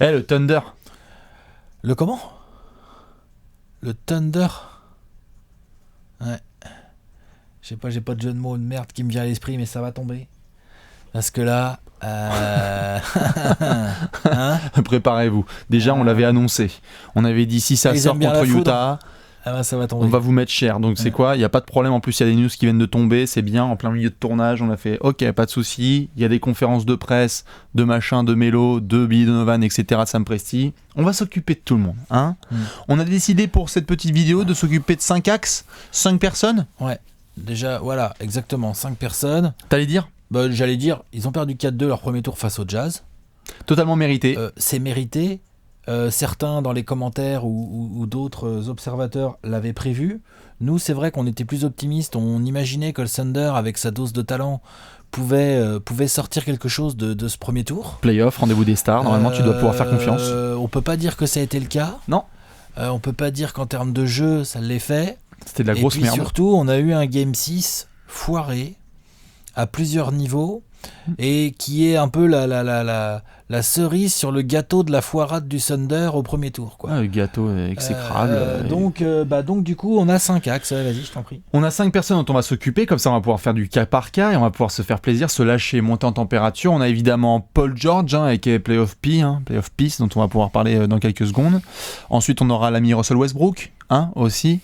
Le Thunder. Le comment? Le Thunder. Ouais. Je sais pas, j'ai pas de jeu de mots de merde qui me vient à l'esprit, mais ça va tomber. Parce que là... hein, Préparez-vous. Déjà, on l'avait annoncé. On avait dit si ça Ils sort aiment bien contre la foudre. Utah, ça va tomber. on va vous mettre cher. Donc c'est quoi? Il n'y a pas de problème. En plus, il y a des news qui viennent de tomber. C'est bien, en plein milieu de tournage. On a fait ok, pas de souci. Il y a des conférences de presse, de machin, de Melo, de Billy Donovan, etc. de Sam Presti. On va s'occuper de tout le monde. Hein. On a décidé pour cette petite vidéo de s'occuper de 5 axes, 5 personnes. Ouais. Déjà, voilà, exactement. 5 personnes. T'allais dire? J'allais dire, ils ont perdu 4-2 leur premier tour face au Jazz. Totalement mérité. C'est mérité. Certains dans les commentaires ou d'autres observateurs l'avaient prévu. Nous, c'est vrai qu'on était plus optimistes. On imaginait que le Thunder, avec sa dose de talent, pouvait sortir quelque chose de ce premier tour. Playoff, rendez-vous des stars. Normalement, tu dois pouvoir faire confiance. On peut pas dire que ça a été le cas. Non. On peut pas dire qu'en termes de jeu, ça l'est fait. C'était de la grosse merde. Et puis surtout, on a eu un Game 6 foiré à plusieurs niveaux et qui est un peu la cerise sur le gâteau de la foirade du Thunder au premier tour, quoi. Le gâteau est exécrable. Donc du coup, on a 5 axes. Vas-y, je t'en prie. On a 5 personnes dont on va s'occuper, comme ça on va pouvoir faire du cas par cas et on va pouvoir se faire plaisir, se lâcher, monter en température. On a évidemment Paul George, avec Playoff Peace, dont on va pouvoir parler dans quelques secondes. Ensuite, on aura l'ami Russell Westbrook, aussi.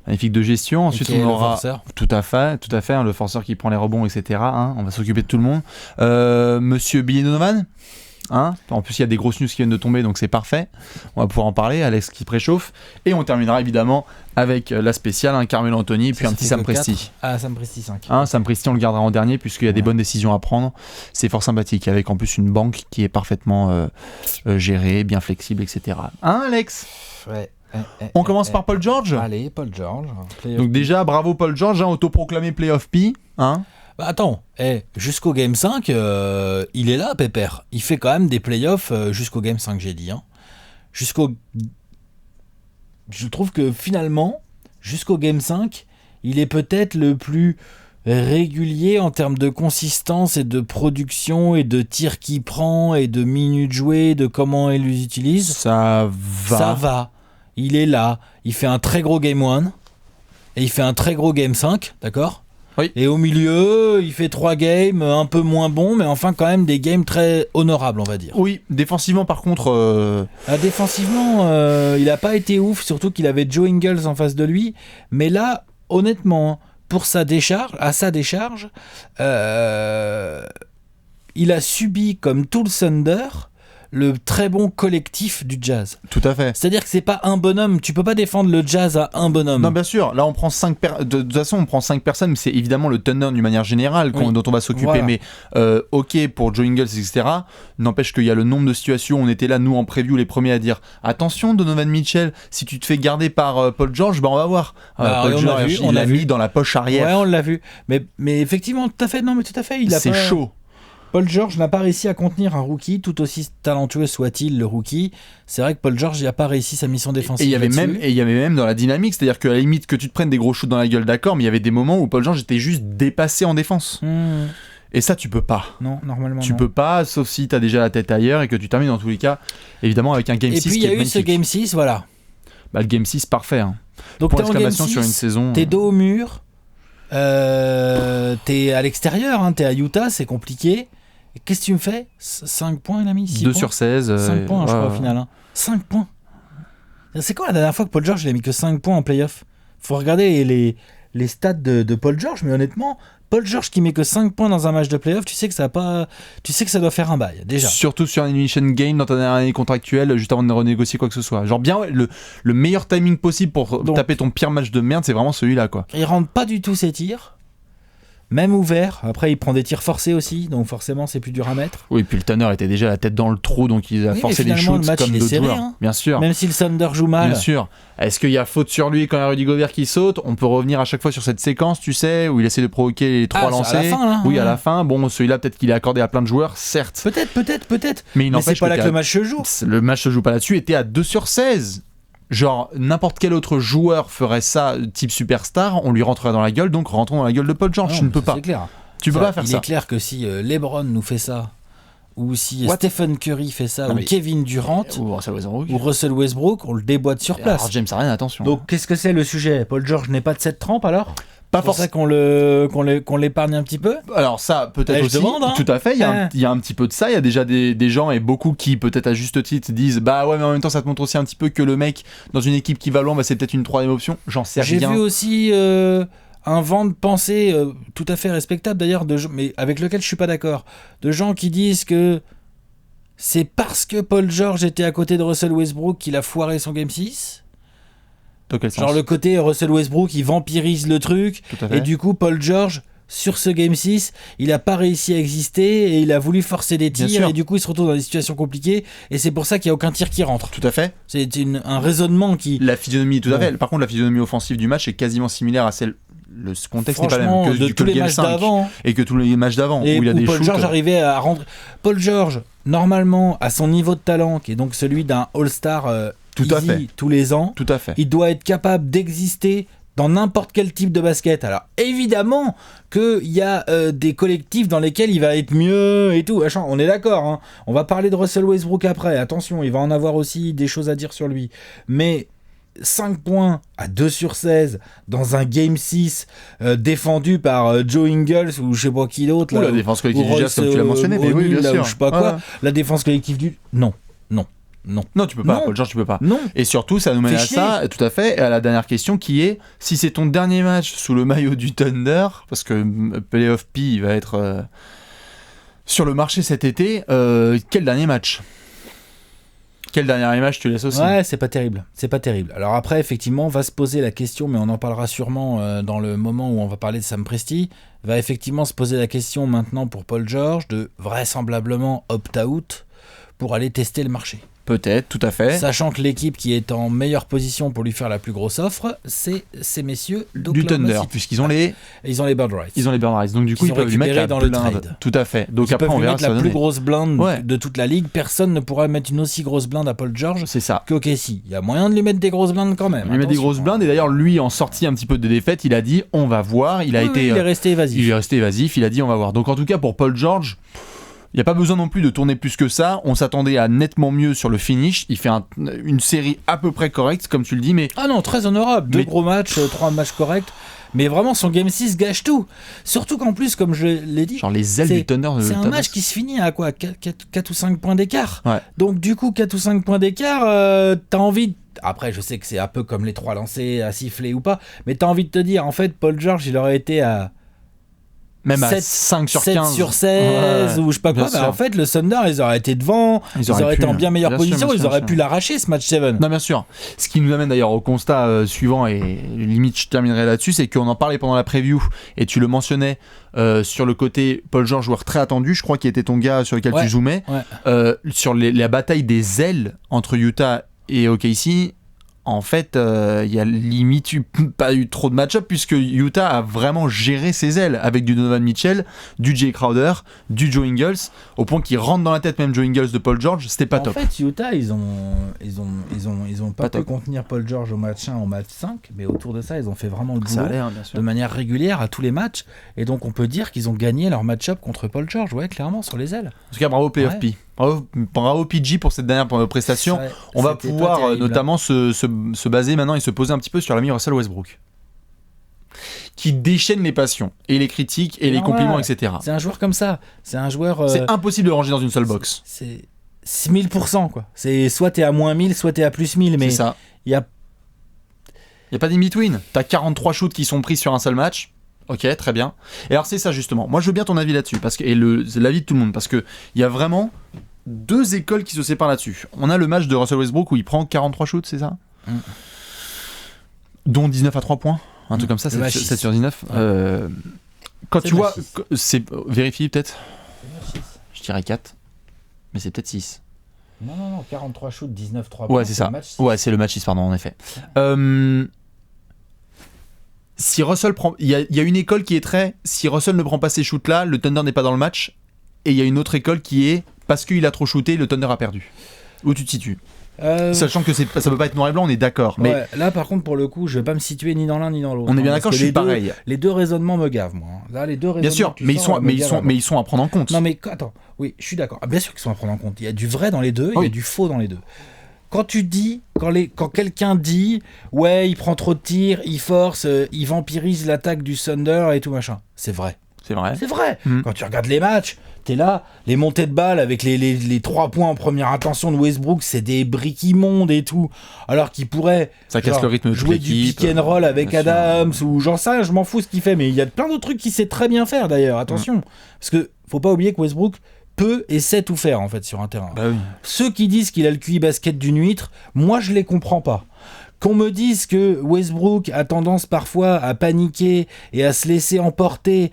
Magnifique de gestion. Ensuite, on aura tout à fait, le forceur qui prend les rebonds, etc. On va s'occuper de tout le monde. Monsieur Billy Donovan. En plus, il y a des grosses news qui viennent de tomber, donc c'est parfait. On va pouvoir en parler. Alex qui préchauffe. Et on terminera évidemment avec la spéciale, Carmelo Anthony, puis un petit Sam Presti. Sam Presti 5. Sam Presti, on le gardera en dernier, puisqu'il y a des bonnes décisions à prendre. C'est fort sympathique, avec en plus une banque qui est parfaitement gérée, bien flexible, etc. Alex? Ouais. On commence par Paul George. Allez, Paul George. Donc déjà, bravo Paul George, autoproclamé Playoff P. Attends, jusqu'au Game 5, il est là, Pépère. Il fait quand même des playoffs jusqu'au Game 5, j'ai dit. Je trouve que finalement, jusqu'au Game 5, il est peut-être le plus régulier en termes de consistance et de production et de tirs qu'il prend et de minutes jouées, de comment il les utilise. Ça va. Il est là, il fait un très gros Game 1 et il fait un très gros Game 5, d'accord ? Oui. Et au milieu, il fait 3 games un peu moins bons, mais enfin quand même des games très honorables, on va dire. Oui, défensivement par contre... Défensivement, il n'a pas été ouf, surtout qu'il avait Joe Ingles en face de lui. Mais là, honnêtement, à sa décharge, il a subi, comme tout le Thunder, le très bon collectif du Jazz. Tout à fait. C'est-à-dire que c'est pas un bonhomme, tu peux pas défendre le Jazz à un bonhomme. Non, bien sûr, là on prend 5 de toute façon on prend 5 personnes, mais c'est évidemment le Thunder d'une manière générale dont on va s'occuper, voilà. Mais ok pour Joe Ingles, etc. N'empêche qu'il y a le nombre de situations où on était là, nous en preview, les premiers à dire attention Donovan Mitchell, si tu te fais garder par Paul George, on va voir. Paul George, il l'a mis dans la poche arrière. Ouais, on l'a vu. Mais effectivement, tout à fait, c'est chaud. Paul George n'a pas réussi à contenir un rookie, tout aussi talentueux soit-il le rookie. C'est vrai que Paul George n'a pas réussi sa mission défensive. Et il y avait même dans la dynamique, c'est-à-dire qu'à la limite que tu te prennes des gros shoots dans la gueule, d'accord, mais il y avait des moments où Paul George était juste dépassé en défense. Et ça, tu peux pas. Non, normalement tu peux pas, sauf si t'as déjà la tête ailleurs et que tu termines dans tous les cas, évidemment, avec un Game 6 qui est magnifique. Et puis il y a eu ce Game 6, voilà. Le Game 6, parfait. Donc pour l'exclamation sur une saison. T'es dos au mur, t'es à l'extérieur, t'es à Utah, c'est compliqué. Et qu'est-ce que tu me fais ? 5 points, il a mis 6 2 points. sur 16. 5 points, je crois, au final. 5 points. C'est quoi la dernière fois que Paul George il a mis que 5 points en play-off ? Faut regarder les stats de Paul George, mais honnêtement, Paul George qui met que 5 points dans un match de play-off, tu sais que ça doit faire un bail, déjà. Surtout sur un elimination game dans ta dernière année contractuelle, juste avant de renégocier quoi que ce soit. Genre bien, le meilleur timing possible pour taper ton pire match de merde, c'est vraiment celui-là, quoi. Il rentre pas du tout ses tirs. Même ouvert, après il prend des tirs forcés aussi, donc forcément c'est plus dur à mettre. Oui, puis le Thunder était déjà la tête dans le trou, donc il a forcé les shoots comme d'autres joueurs. Bien sûr. Même si le Thunder joue mal. Bien sûr. Est-ce qu'il y a faute sur lui quand il y a Rudy Gobert qui saute ? On peut revenir à chaque fois sur cette séquence, tu sais, où il essaie de provoquer les 3 lancers. À la fin, là, oui, à la fin. Bon, celui-là, peut-être qu'il est accordé à plein de joueurs, certes. Peut-être. Mais il n'empêche c'est pas là que le match se joue. Le match se joue pas là-dessus, était à 2 sur 16. Genre, n'importe quel autre joueur ferait ça, type superstar, on lui rentrerait dans la gueule, donc rentrons dans la gueule de Paul George. Tu ne peux pas. C'est clair. Tu peux pas faire il ça. est clair que si LeBron nous fait ça ou si What? Stephen Curry fait ça, Non, ou mais- Kevin Durant, Ou Russell Westbrook. ou Russell Westbrook, on le déboîte sur place. Alors James Harden, attention. Donc qu'est-ce que c'est le sujet? Paul George n'est pas de cette trempe alors? pas C'est pour ça qu'on l'épargne un petit peu? Alors ça, peut-être Je aussi, demande, hein. tout à fait, il y a un petit peu de ça, il y a déjà des gens et beaucoup qui, peut-être à juste titre, disent bah ouais mais en même temps ça te montre aussi un petit peu que le mec, dans une équipe qui va loin, bah, c'est peut-être une troisième option, j'en sais J'ai rien. vu aussi un vent de pensée tout à fait respectable d'ailleurs, mais avec lequel je suis pas d'accord, de gens qui disent que c'est parce que Paul George était à côté de Russell Westbrook qu'il a foiré son Game 6. Dans quel sens? Genre le côté Russell Westbrook, il vampirise le truc, Tout à fait. et du coup Paul George, sur ce Game 6, il a pas réussi à exister, et il a voulu forcer des Bien tirs, sûr. et du coup il se retrouve dans des situations compliquées, et c'est pour ça qu'il n'y a aucun tir qui rentre. Tout à fait. C'est un raisonnement qui... La physionomie, tout à Bon. fait. Par contre, la physionomie offensive du match est quasiment similaire à celle. Le contexte n'est pas le Franchement, même que, de que tous le les Game matchs 5 d'avant, et que tous les matchs d'avant et où il a où des Paul shoots. George arrivait à rendre... Paul George, normalement, à son niveau de talent, qui est donc celui d'un All-Star Tout à easy fait. tous les ans, Tout à fait. il doit être capable d'exister dans n'importe quel type de basket. Alors évidemment qu'il y a des collectifs dans lesquels il va être mieux et tout. On est d'accord, hein. On va parler de Russell Westbrook après. Attention, il va en avoir aussi des choses à dire sur lui. Mais 5 points à 2 sur 16 dans un Game 6 défendu par Joe Ingles ou je sais pas qui d'autre. Ou là, la défense collective ou du Jazz, comme tu l'as mentionné. Mais oui, O'Neal, bien là, sûr. ou je sais pas quoi. Ouais. La défense collective du... Non. Non, tu peux pas. Non. Paul George, tu peux pas. Non. Et surtout, ça nous mène Fais à chier. ça, tout à fait, et à la dernière question qui est si c'est ton dernier match sous le maillot du Thunder, parce que Playoff P il va être sur le marché cet été, quel dernier match? Quel dernier match tu laisses aussi? Ouais, c'est pas terrible. C'est pas terrible. Alors après, effectivement, va se poser la question, mais on en parlera sûrement dans le moment où on va parler de Sam Presti. Va effectivement se poser la question maintenant pour Paul George de vraisemblablement opt-out pour aller tester le marché. Peut-être, tout à fait. Sachant que l'équipe qui est en meilleure position pour lui faire la plus grosse offre, c'est ces messieurs Du d'Oklahoma Thunder, City. puisqu'ils ont les Ils ont les bird rights. Ils ont les Burn Rights, donc du coup Qu'ils ils ont peuvent lui mettre récupéré la dans le blinde. trade. Tout à fait. Donc Ils après peuvent on lui verra mettre ce que la ça plus donne. grosse blinde Ouais. de toute la ligue. Personne ne pourra mettre une aussi grosse blinde à Paul George C'est ça. que OKC. Il y a moyen de lui mettre des grosses blindes quand même. Il lui met des Attention. grosses blindes et d'ailleurs lui en sortie un petit peu de défaite, il a dit on va voir. Il a Oui, été, oui, il est resté évasif. il est resté évasif. Il a dit on va voir. Donc en tout cas pour Paul George, il n'y a pas besoin non plus de tourner plus que ça. On s'attendait à nettement mieux sur le finish. Il fait une série à peu près correcte comme tu le dis, mais Ah non, très honorable. 2 Mais- gros matchs, 3 matchs corrects. Mais vraiment, son Game 6 gâche tout. Surtout qu'en plus, comme je l'ai dit, genre les ailes c'est- du Thunder. c'est un match qui se finit à quoi 4 ou 5 points d'écart. Ouais. Donc du coup, 4 ou 5 points d'écart, t'as envie... Après, je sais que c'est un peu comme les 3 lancés à siffler ou pas, mais t'as envie de te dire, en fait, Paul George, il aurait été à même à 7 5 sur 7 15 sur 16 Ouais, ou je sais pas bien quoi. Bah, sûr. en fait, le Thunder, ils auraient été devant, ils auraient été pu, en bien meilleure bien sûr, position, bien ils sûr, auraient bien pu sûr. l'arracher ce match 7. Non, bien sûr. Ce qui nous amène d'ailleurs au constat suivant, et limite je terminerai là-dessus, c'est qu'on en parlait pendant la preview, et tu le mentionnais sur le côté Paul George, joueur très attendu, je crois qu'il était ton gars sur lequel Ouais, tu zoomais, ouais. sur la bataille des ailes entre Utah et OKC. En fait, il y a limite pas eu trop de match-up puisque Utah a vraiment géré ses ailes avec du Donovan Mitchell, du Jay Crowder, du Joe Ingles, au point qu'il rentre dans la tête même Joe Ingles de Paul George, c'était pas top. En fait, Utah, ils ont pas Pas pu top. contenir Paul George au match 1, au match 5, mais autour de ça, ils ont fait vraiment le Ça boulot allait, hein, bien sûr. de manière régulière à tous les matchs. Et donc, on peut dire qu'ils ont gagné leur match-up contre Paul George, ouais, clairement, sur les ailes. En tout cas, bravo Playoff Ouais. P. Bravo PG pour cette dernière prestation. Ça, On va c'était pas pouvoir terrible. notamment se baser maintenant et se poser un petit peu sur l'ami Russell Westbrook, qui déchaîne les passions et les critiques et C'est les normal. compliments, etc. C'est un joueur comme ça. C'est un joueur... C'est impossible de le ranger dans une seule box. C'est 1000%, quoi. C'est soit t'es à moins 1000, soit t'es à plus 1000, mais C'est ça. il y a... Il n'y a pas d'in-between. T'as 43 shoots qui sont pris sur un seul match. Ok, très bien. Et alors c'est ça justement. Moi je veux bien ton avis là-dessus, parce que, et l'avis de tout le monde, parce qu'il y a vraiment deux écoles qui se séparent là-dessus. On a le match de Russell Westbrook où il prend 43 shoots, c'est ça Dont 19 à 3 points. Un truc comme ça, Le match 7 6. sur 19. Ouais. Quand C'est tu le vois, match 6. c'est vérifie peut-être. Je dirais 4. Mais c'est peut-être 6. Non, 43 shoots, 19 3 Ouais, c'est ça. Ouais, c'est le match 6, pardon, en effet. Si Russell prend. Il y a une école qui est très. Si Russell ne prend pas ces shoots-là, le Thunder n'est pas dans le match. Et il y a une autre école qui est. Parce qu'il a trop shooté, le Thunder a perdu. Où tu te situes Sachant que ça peut pas être noir et blanc, on est d'accord. Mais ouais, là, par contre, pour le coup, je vais pas me situer ni dans l'un ni dans l'autre. on est bien d'accord, je suis pareil. Les deux raisonnements me gavent, moi. Là, les deux raisonnements. Bien sûr, mais ils sont à prendre en compte. Non, mais attends, oui, je suis d'accord. Ah, bien sûr qu'ils sont à prendre en compte. Il y a du vrai dans les deux, il y a du faux dans les deux. Quand tu dis, quand quelqu'un dit, ouais, il prend trop de tirs, il force, il vampirise l'attaque du Thunder et tout machin, c'est vrai. C'est vrai. C'est vrai. Quand tu regardes les matchs, t'es là, les montées de balles avec les 3 points en première intention de Westbrook, c'est des briques immondes et tout. Alors qu'il pourrait ça casse le rythme de jouer du pick and roll avec Adams ou j'en sais rien, je m'en fous ce qu'il fait. Mais il y a plein d'autres trucs qu'il sait très bien faire d'ailleurs, attention. Parce que faut pas oublier que Westbrook peut et sait tout faire en fait sur un terrain. Bah oui. Ceux qui disent qu'il a le QI basket d'une huître, moi je les comprends pas. Qu'on me dise que Westbrook a tendance parfois à paniquer et à se laisser emporter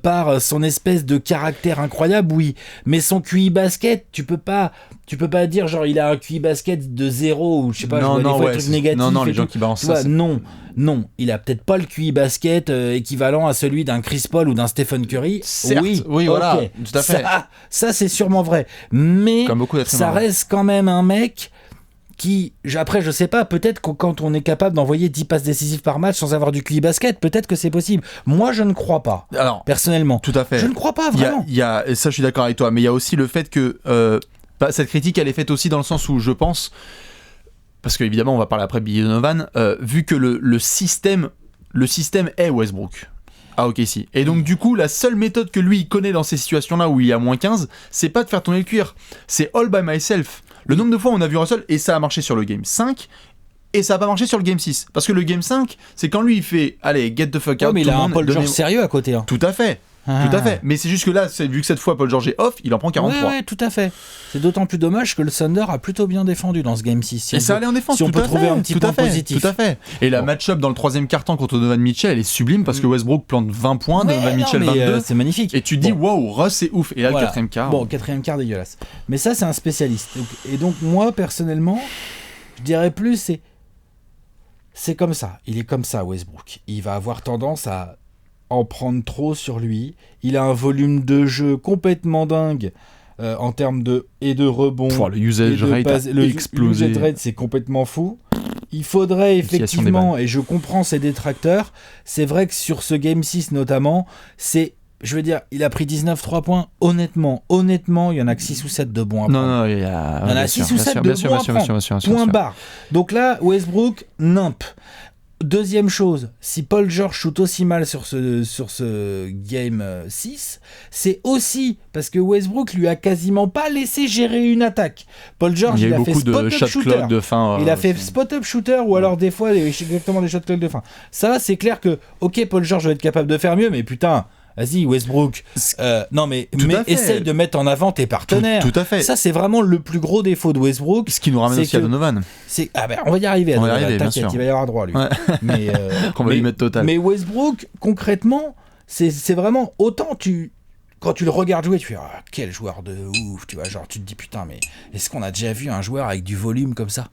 par son espèce de caractère incroyable, oui. Mais son QI basket, tu peux pas dire genre il a un QI basket de 0 ou je sais pas, non, je vois des fois des trucs négatifs. Non, les gens qui balancent ça. Non, il a peut-être pas le QI basket équivalent à celui d'un Chris Paul ou d'un Stephen Curry. Certes, oui, voilà, tout à fait. Ça c'est sûrement vrai. Mais ça reste quand même un mec qui, après, je sais pas, peut-être que quand on est capable d'envoyer 10 passes décisives par match sans avoir du QI basket, peut-être que c'est possible. Moi, je ne crois pas. Alors, personnellement. Tout à fait. Je ne crois pas, vraiment. Et ça, je suis d'accord avec toi, mais il y a aussi le fait que cette critique, elle est faite aussi dans le sens où je pense, parce qu'évidemment, on va parler après de Billy Donovan, vu que le système est Westbrook. Ah ok si. Et donc du coup la seule méthode que lui il connaît dans ces situations là où il y a moins 15, c'est pas de faire tourner le cuir, c'est all by myself. Le nombre de fois on a vu Russell, et ça a marché sur le game 5 et ça a pas marché sur le game 6, parce que le game 5 c'est quand lui il fait allez get the fuck out, mais il a un Paul George sérieux à côté hein. Tout à fait. Tout à fait, mais c'est juste que là, vu que cette fois Paul George est off, il en prend 43. Ouais, tout à fait. C'est d'autant plus dommage que le Thunder a plutôt bien défendu dans ce Game 6. Et ça allait en défense, si on peut trouver un petit point positif. Tout à fait. Et la match-up dans le 3e quart-temps contre Donovan Mitchell, elle est sublime parce que Westbrook plante 20 points, Donovan Mitchell 22. C'est magnifique. Et tu dis, waouh, Russ c'est ouf. Et là, le 4e quart. Bon, 4e quart dégueulasse. Mais ça, c'est un spécialiste. Et donc, moi, personnellement, je dirais plus, c'est comme ça. Il est comme ça, Westbrook. Il va avoir tendance à en prendre trop sur lui. Il a un volume de jeu complètement dingue en termes de rebond. Le usage rate a explosé. Le usage rate, c'est complètement fou. Il faudrait effectivement, et je comprends ses détracteurs, c'est vrai que sur ce Game 6 notamment, je veux dire, il a pris 19 3 points. Honnêtement, il y en a que 6 ou 7 de bons à prendre. Non, il y en a 6 ou 7 de bons à prendre. Point barre. Donc là, Westbrook, nimp. Deuxième chose, si Paul George shoot aussi mal sur ce Game 6, c'est aussi parce que Westbrook lui a quasiment pas laissé gérer une attaque. Paul George, il a fait spot-up shooter. Il a fait spot-up shooter ou alors des fois exactement des shot clock de fin. Ça, c'est clair que, ok, Paul George va être capable de faire mieux, mais putain... Vas-y Westbrook, non mais essaye de mettre en avant tes partenaires. Tout à fait. Ça c'est vraiment le plus gros défaut de Westbrook. Ce qui nous ramène aussi à Donovan. On va y arriver. T'inquiète, il va y avoir droit lui. Ouais. Qu'on va lui mettre total. Mais Westbrook concrètement, c'est vraiment autant quand tu le regardes jouer, tu fais quel joueur de ouf, tu vois, genre tu te dis putain mais est-ce qu'on a déjà vu un joueur avec du volume comme ça?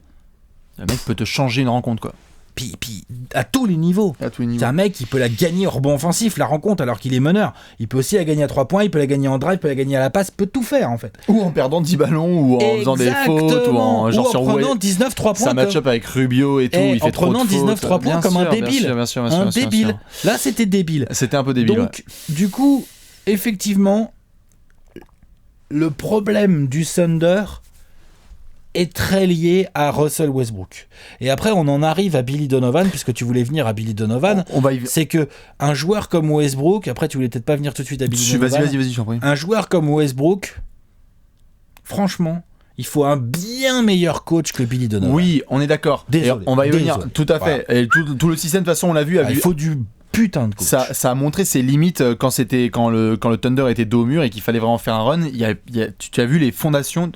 Le mec peut te changer une rencontre quoi. Puis à tous les niveaux. C'est un mec qui peut la gagner au rebond offensif, la rencontre, alors qu'il est meneur. Il peut aussi la gagner à 3 points, il peut la gagner en drive, il peut la gagner à la passe, il peut tout faire en fait. Ou en perdant 10 ballons, ou en faisant des fautes, ou en prenant 19 3 points. Ça match-up avec Rubio et tout, il fait trop de fautes. En prenant 19 3 points comme un débile. Un débile. Là, c'était débile. C'était un peu débile. Donc, du coup, effectivement, le problème du Thunder est très lié à Russell Westbrook. Et après, on en arrive à Billy Donovan, puisque tu voulais venir à Billy Donovan. C'est que un joueur comme Westbrook, après tu voulais peut-être pas venir tout de suite à Billy Donovan. Vas-y, j'en prie. Un joueur comme Westbrook, franchement, il faut un bien meilleur coach que Billy Donovan. Oui, on est d'accord. Désolé, on va y venir, tout à fait. Voilà. Et tout le système, de toute façon, on l'a vu. Il faut du putain de coach. Ça a montré ses limites quand le Thunder était dos au mur et qu'il fallait vraiment faire un run. Tu as vu les fondations.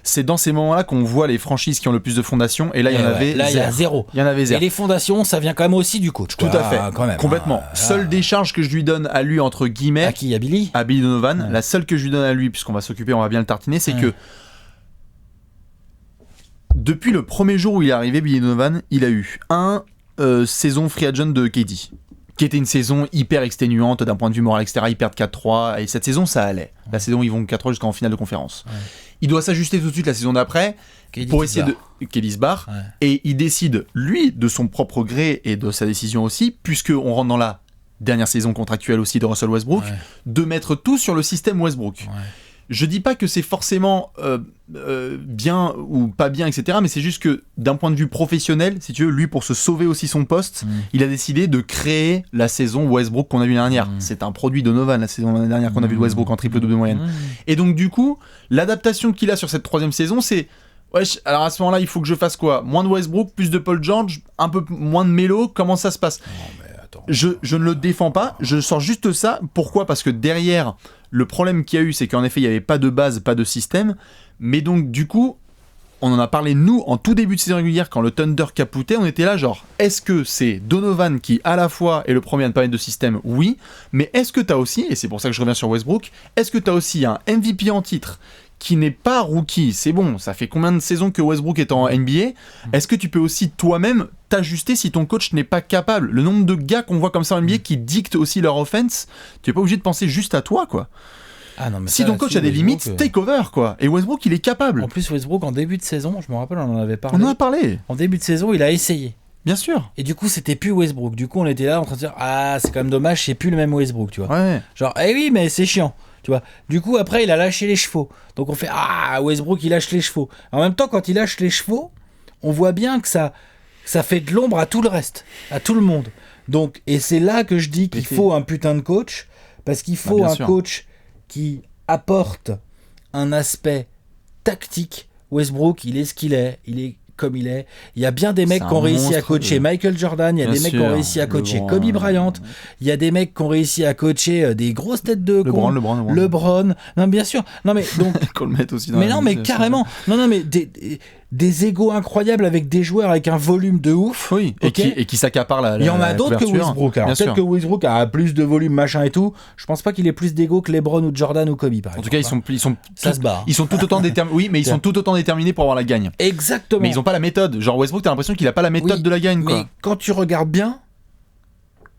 C'est dans ces moments-là qu'on voit les franchises qui ont le plus de fondations. Et là, il y en avait zéro. Là, il y a zéro. Il y en avait zéro. Et les fondations, ça vient quand même aussi du coach. Tout à fait. Quand même. Complètement. Seule décharge que je lui donne à lui, entre guillemets. À qui? À Billy? À Billy Donovan. La seule que je lui donne à lui, puisqu'on va s'occuper, on va bien le tartiner, c'est que depuis le premier jour où il est arrivé, Billy Donovan, il a eu saison free agent de KD, qui était une saison hyper exténuante d'un point de vue moral, etc. Ils perdent 4-3, et cette saison, ça allait. La saison, ils vont 4-3 jusqu'en finale de conférence. Il doit s'ajuster tout de suite la saison d'après pour essayer de... Kelly Barr, et il décide, lui, de son propre gré et de sa décision aussi, puisqu'on rentre dans la dernière saison contractuelle aussi de Russell Westbrook, de mettre tout sur le système Westbrook. Je dis pas que c'est forcément bien ou pas bien, etc. Mais c'est juste que d'un point de vue professionnel, si tu veux, lui, pour se sauver aussi son poste, il a décidé de créer la saison Westbrook qu'on a vu l'année dernière. C'est un produit Donovan, la saison l'année dernière qu'on a vu de Westbrook en triple-double de moyenne. Et donc du coup, l'adaptation qu'il a sur cette 3e saison, c'est wesh, alors à ce moment-là, il faut que je fasse quoi ? Moins de Westbrook, plus de Paul George, un peu moins de Melo, comment ça se passe ? Je ne le défends pas, je sors juste ça. Pourquoi ? Parce que derrière, le problème qu'il y a eu, c'est qu'en effet, il n'y avait pas de base, pas de système. Mais donc, du coup, on en a parlé, nous, en tout début de saison régulière, quand le Thunder capotait, on était là, genre, est-ce que c'est Donovan qui, à la fois, est le premier à ne pas mettre de système ? Oui. Mais est-ce que tu as aussi, et c'est pour ça que je reviens sur Westbrook, est-ce que tu as aussi un MVP en titre qui n'est pas rookie, c'est bon, ça fait combien de saisons que Westbrook est en NBA ? Est-ce que tu peux aussi toi-même t'ajuster si ton coach n'est pas capable ? Le nombre de gars qu'on voit comme ça en NBA qui dictent aussi leur offense, tu n'es pas obligé de penser juste à toi, quoi. Ah non, mais si ton coach a des limites, take over, quoi. Et Westbrook, il est capable. En plus, Westbrook, en début de saison, je me rappelle, on en avait parlé. On en a parlé. En début de saison, il a essayé. Bien sûr. Et du coup, c'était plus Westbrook. Du coup, on était là en train de dire, ah, c'est quand même dommage, c'est plus le même Westbrook, tu vois. Ouais. Genre, eh oui, mais c'est chiant. Tu vois. Du coup, après, il a lâché les chevaux. Donc, on fait ah, Westbrook, il lâche les chevaux. En même temps, quand il lâche les chevaux, on voit bien que ça fait de l'ombre à tout le reste, à tout le monde. Donc, et c'est là que je dis qu'il faut un putain de coach, parce qu'il faut un coach qui apporte un aspect tactique. Westbrook, il est ce qu'il est. Il est comme il est. Il y a bien des mecs qui ont réussi à coacher Michael Jordan, il y a des mecs qui ont réussi à coacher Kobe Bryant, il y a des mecs qui ont réussi à coacher des grosses têtes de con. LeBron. Non, bien sûr. Non, mais donc. Qu'on le mette aussi dans mais non, mais carrément. Non, mais des égos incroyables avec des joueurs avec un volume de ouf. Oui, okay. et qui s'accaparent la il y en a d'autres que Westbrook. Alors, peut-être que Westbrook a plus de volume, machin et tout. Je pense pas qu'il ait plus d'ego que LeBron ou Jordan ou Kobe, par exemple. En tout cas, ça se bat. Ils sont tout autant déterminés. Oui, mais ils sont tout autant déterminés pour avoir la gagne. Exactement. Mais ils ont pas la méthode. Genre Westbrook, t'as l'impression qu'il a pas la méthode de la gagne, quoi. Mais quand tu regardes bien,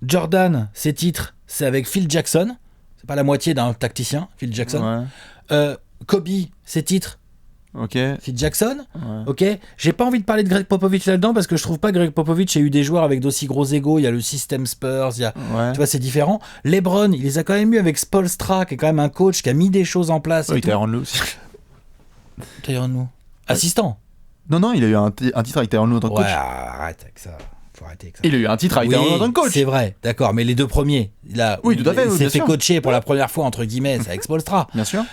Jordan, ses titres, c'est avec Phil Jackson. C'est pas la moitié d'un tacticien, Phil Jackson. Ouais. Kobe, ses titres. Ok. Phil Jackson. Ouais. Ok. J'ai pas envie de parler de Greg Popovich là-dedans parce que je trouve pas que Greg Popovich ait eu des joueurs avec d'aussi gros égos. Il y a le système Spurs, il y a, tu vois, c'est différent. LeBron, il les a quand même eu avec Spoelstra, qui est quand même un coach qui a mis des choses en place. Oui, Tyronn Lue aussi. Tyronn Lue. Assistant. Non, il a eu un titre avec Tyronn Lue en tant que coach. Ouais, arrête avec ça. Faut arrêter avec ça. Il a eu un titre avec Tyronn Lue en tant que coach. C'est vrai, d'accord. Mais les deux premiers, là, oui, tout à fait. Il s'est fait coacher pour la première fois entre guillemets, c'est avec Spoelstra. Bien sûr.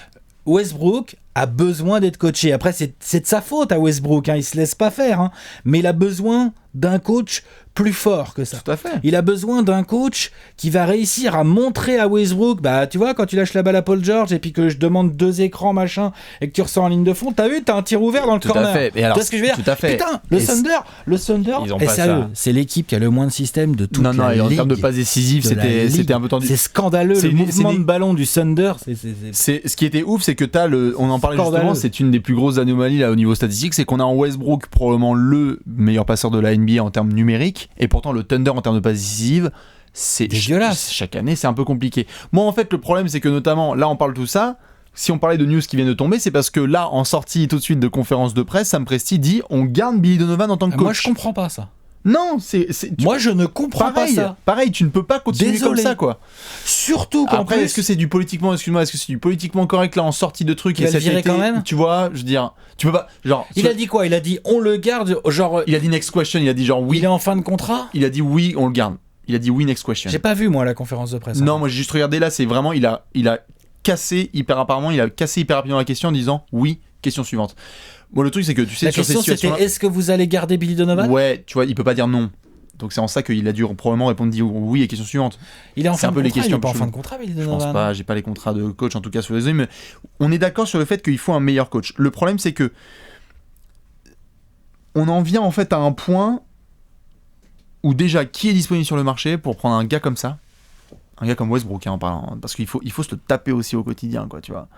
Westbrook a besoin d'être coaché. Après, c'est de sa faute à Westbrook, hein. Il se laisse pas faire, hein. Mais il a besoin d'un coach plus fort que ça. Tout à fait. Il a besoin d'un coach qui va réussir à montrer à Westbrook, bah tu vois, quand tu lâches la balle à Paul George et puis que je demande 2 écrans machin et que tu ressors en ligne de fond, t'as vu, t'as un tir ouvert dans le corner. Tout à fait. Et alors, tu vois ce que je veux dire ? Tout à fait. Putain, le Thunder, ils ont pas sérieux, c'est l'équipe qui a le moins de système de toute la ligue. Non, en termes de passes décisives, c'était un peu tendu. C'est scandaleux, le mouvement de ballon du Thunder. Ce qui était ouf, c'est que on en parlait justement, c'est une des plus grosses anomalies là au niveau statistique, c'est qu'on a en Westbrook probablement le meilleur passeur de la NBA en termes numériques, et pourtant le Thunder en termes de passes décisives, c'est dégueulasse. Chaque année, c'est un peu compliqué. Moi, en fait, le problème, c'est que notamment, là, on parle de tout ça. Si on parlait de news qui viennent de tomber, c'est parce que là, en sortie tout de suite de conférence de presse, Sam Presti dit on garde Billy Donovan en tant que coach. Moi, je comprends pas ça. Non, moi je ne comprends pas ça. Pareil, tu ne peux pas continuer comme ça, quoi. Surtout quand après, est-ce que c'est du politiquement, est-ce que c'est du politiquement correct là en sortie de trucs et cet été, quand même, tu vois, je veux dire, tu peux pas, genre. Il a dit quoi ? Il a dit on le garde, genre. Il a dit next question, il a dit genre oui. Il est en fin de contrat ? Il a dit oui, on le garde. Il a dit oui, next question. J'ai pas vu moi la conférence de presse. Non, moi j'ai juste regardé là, c'est vraiment il a cassé hyper rapidement la question en disant oui, question suivante. Bon, le truc, c'est que tu sais, la question c'était est-ce que vous allez garder Billy Donovan ? Ouais, tu vois, il peut pas dire non. Donc c'est en ça qu'il a dû probablement répondre oui et question suivante. Il est en fin de contrat, les questions il est pas en fin de contrat, Billy Donovan. Je pense pas, j'ai pas les contrats de coach en tout cas sur les yeux, mais on est d'accord sur le fait qu'il faut un meilleur coach. Le problème, c'est que on en vient en fait à un point où déjà, qui est disponible sur le marché pour prendre un gars comme ça ? Un gars comme Westbrook, hein, en parlant, parce qu'il faut se le taper aussi au quotidien, quoi, tu vois.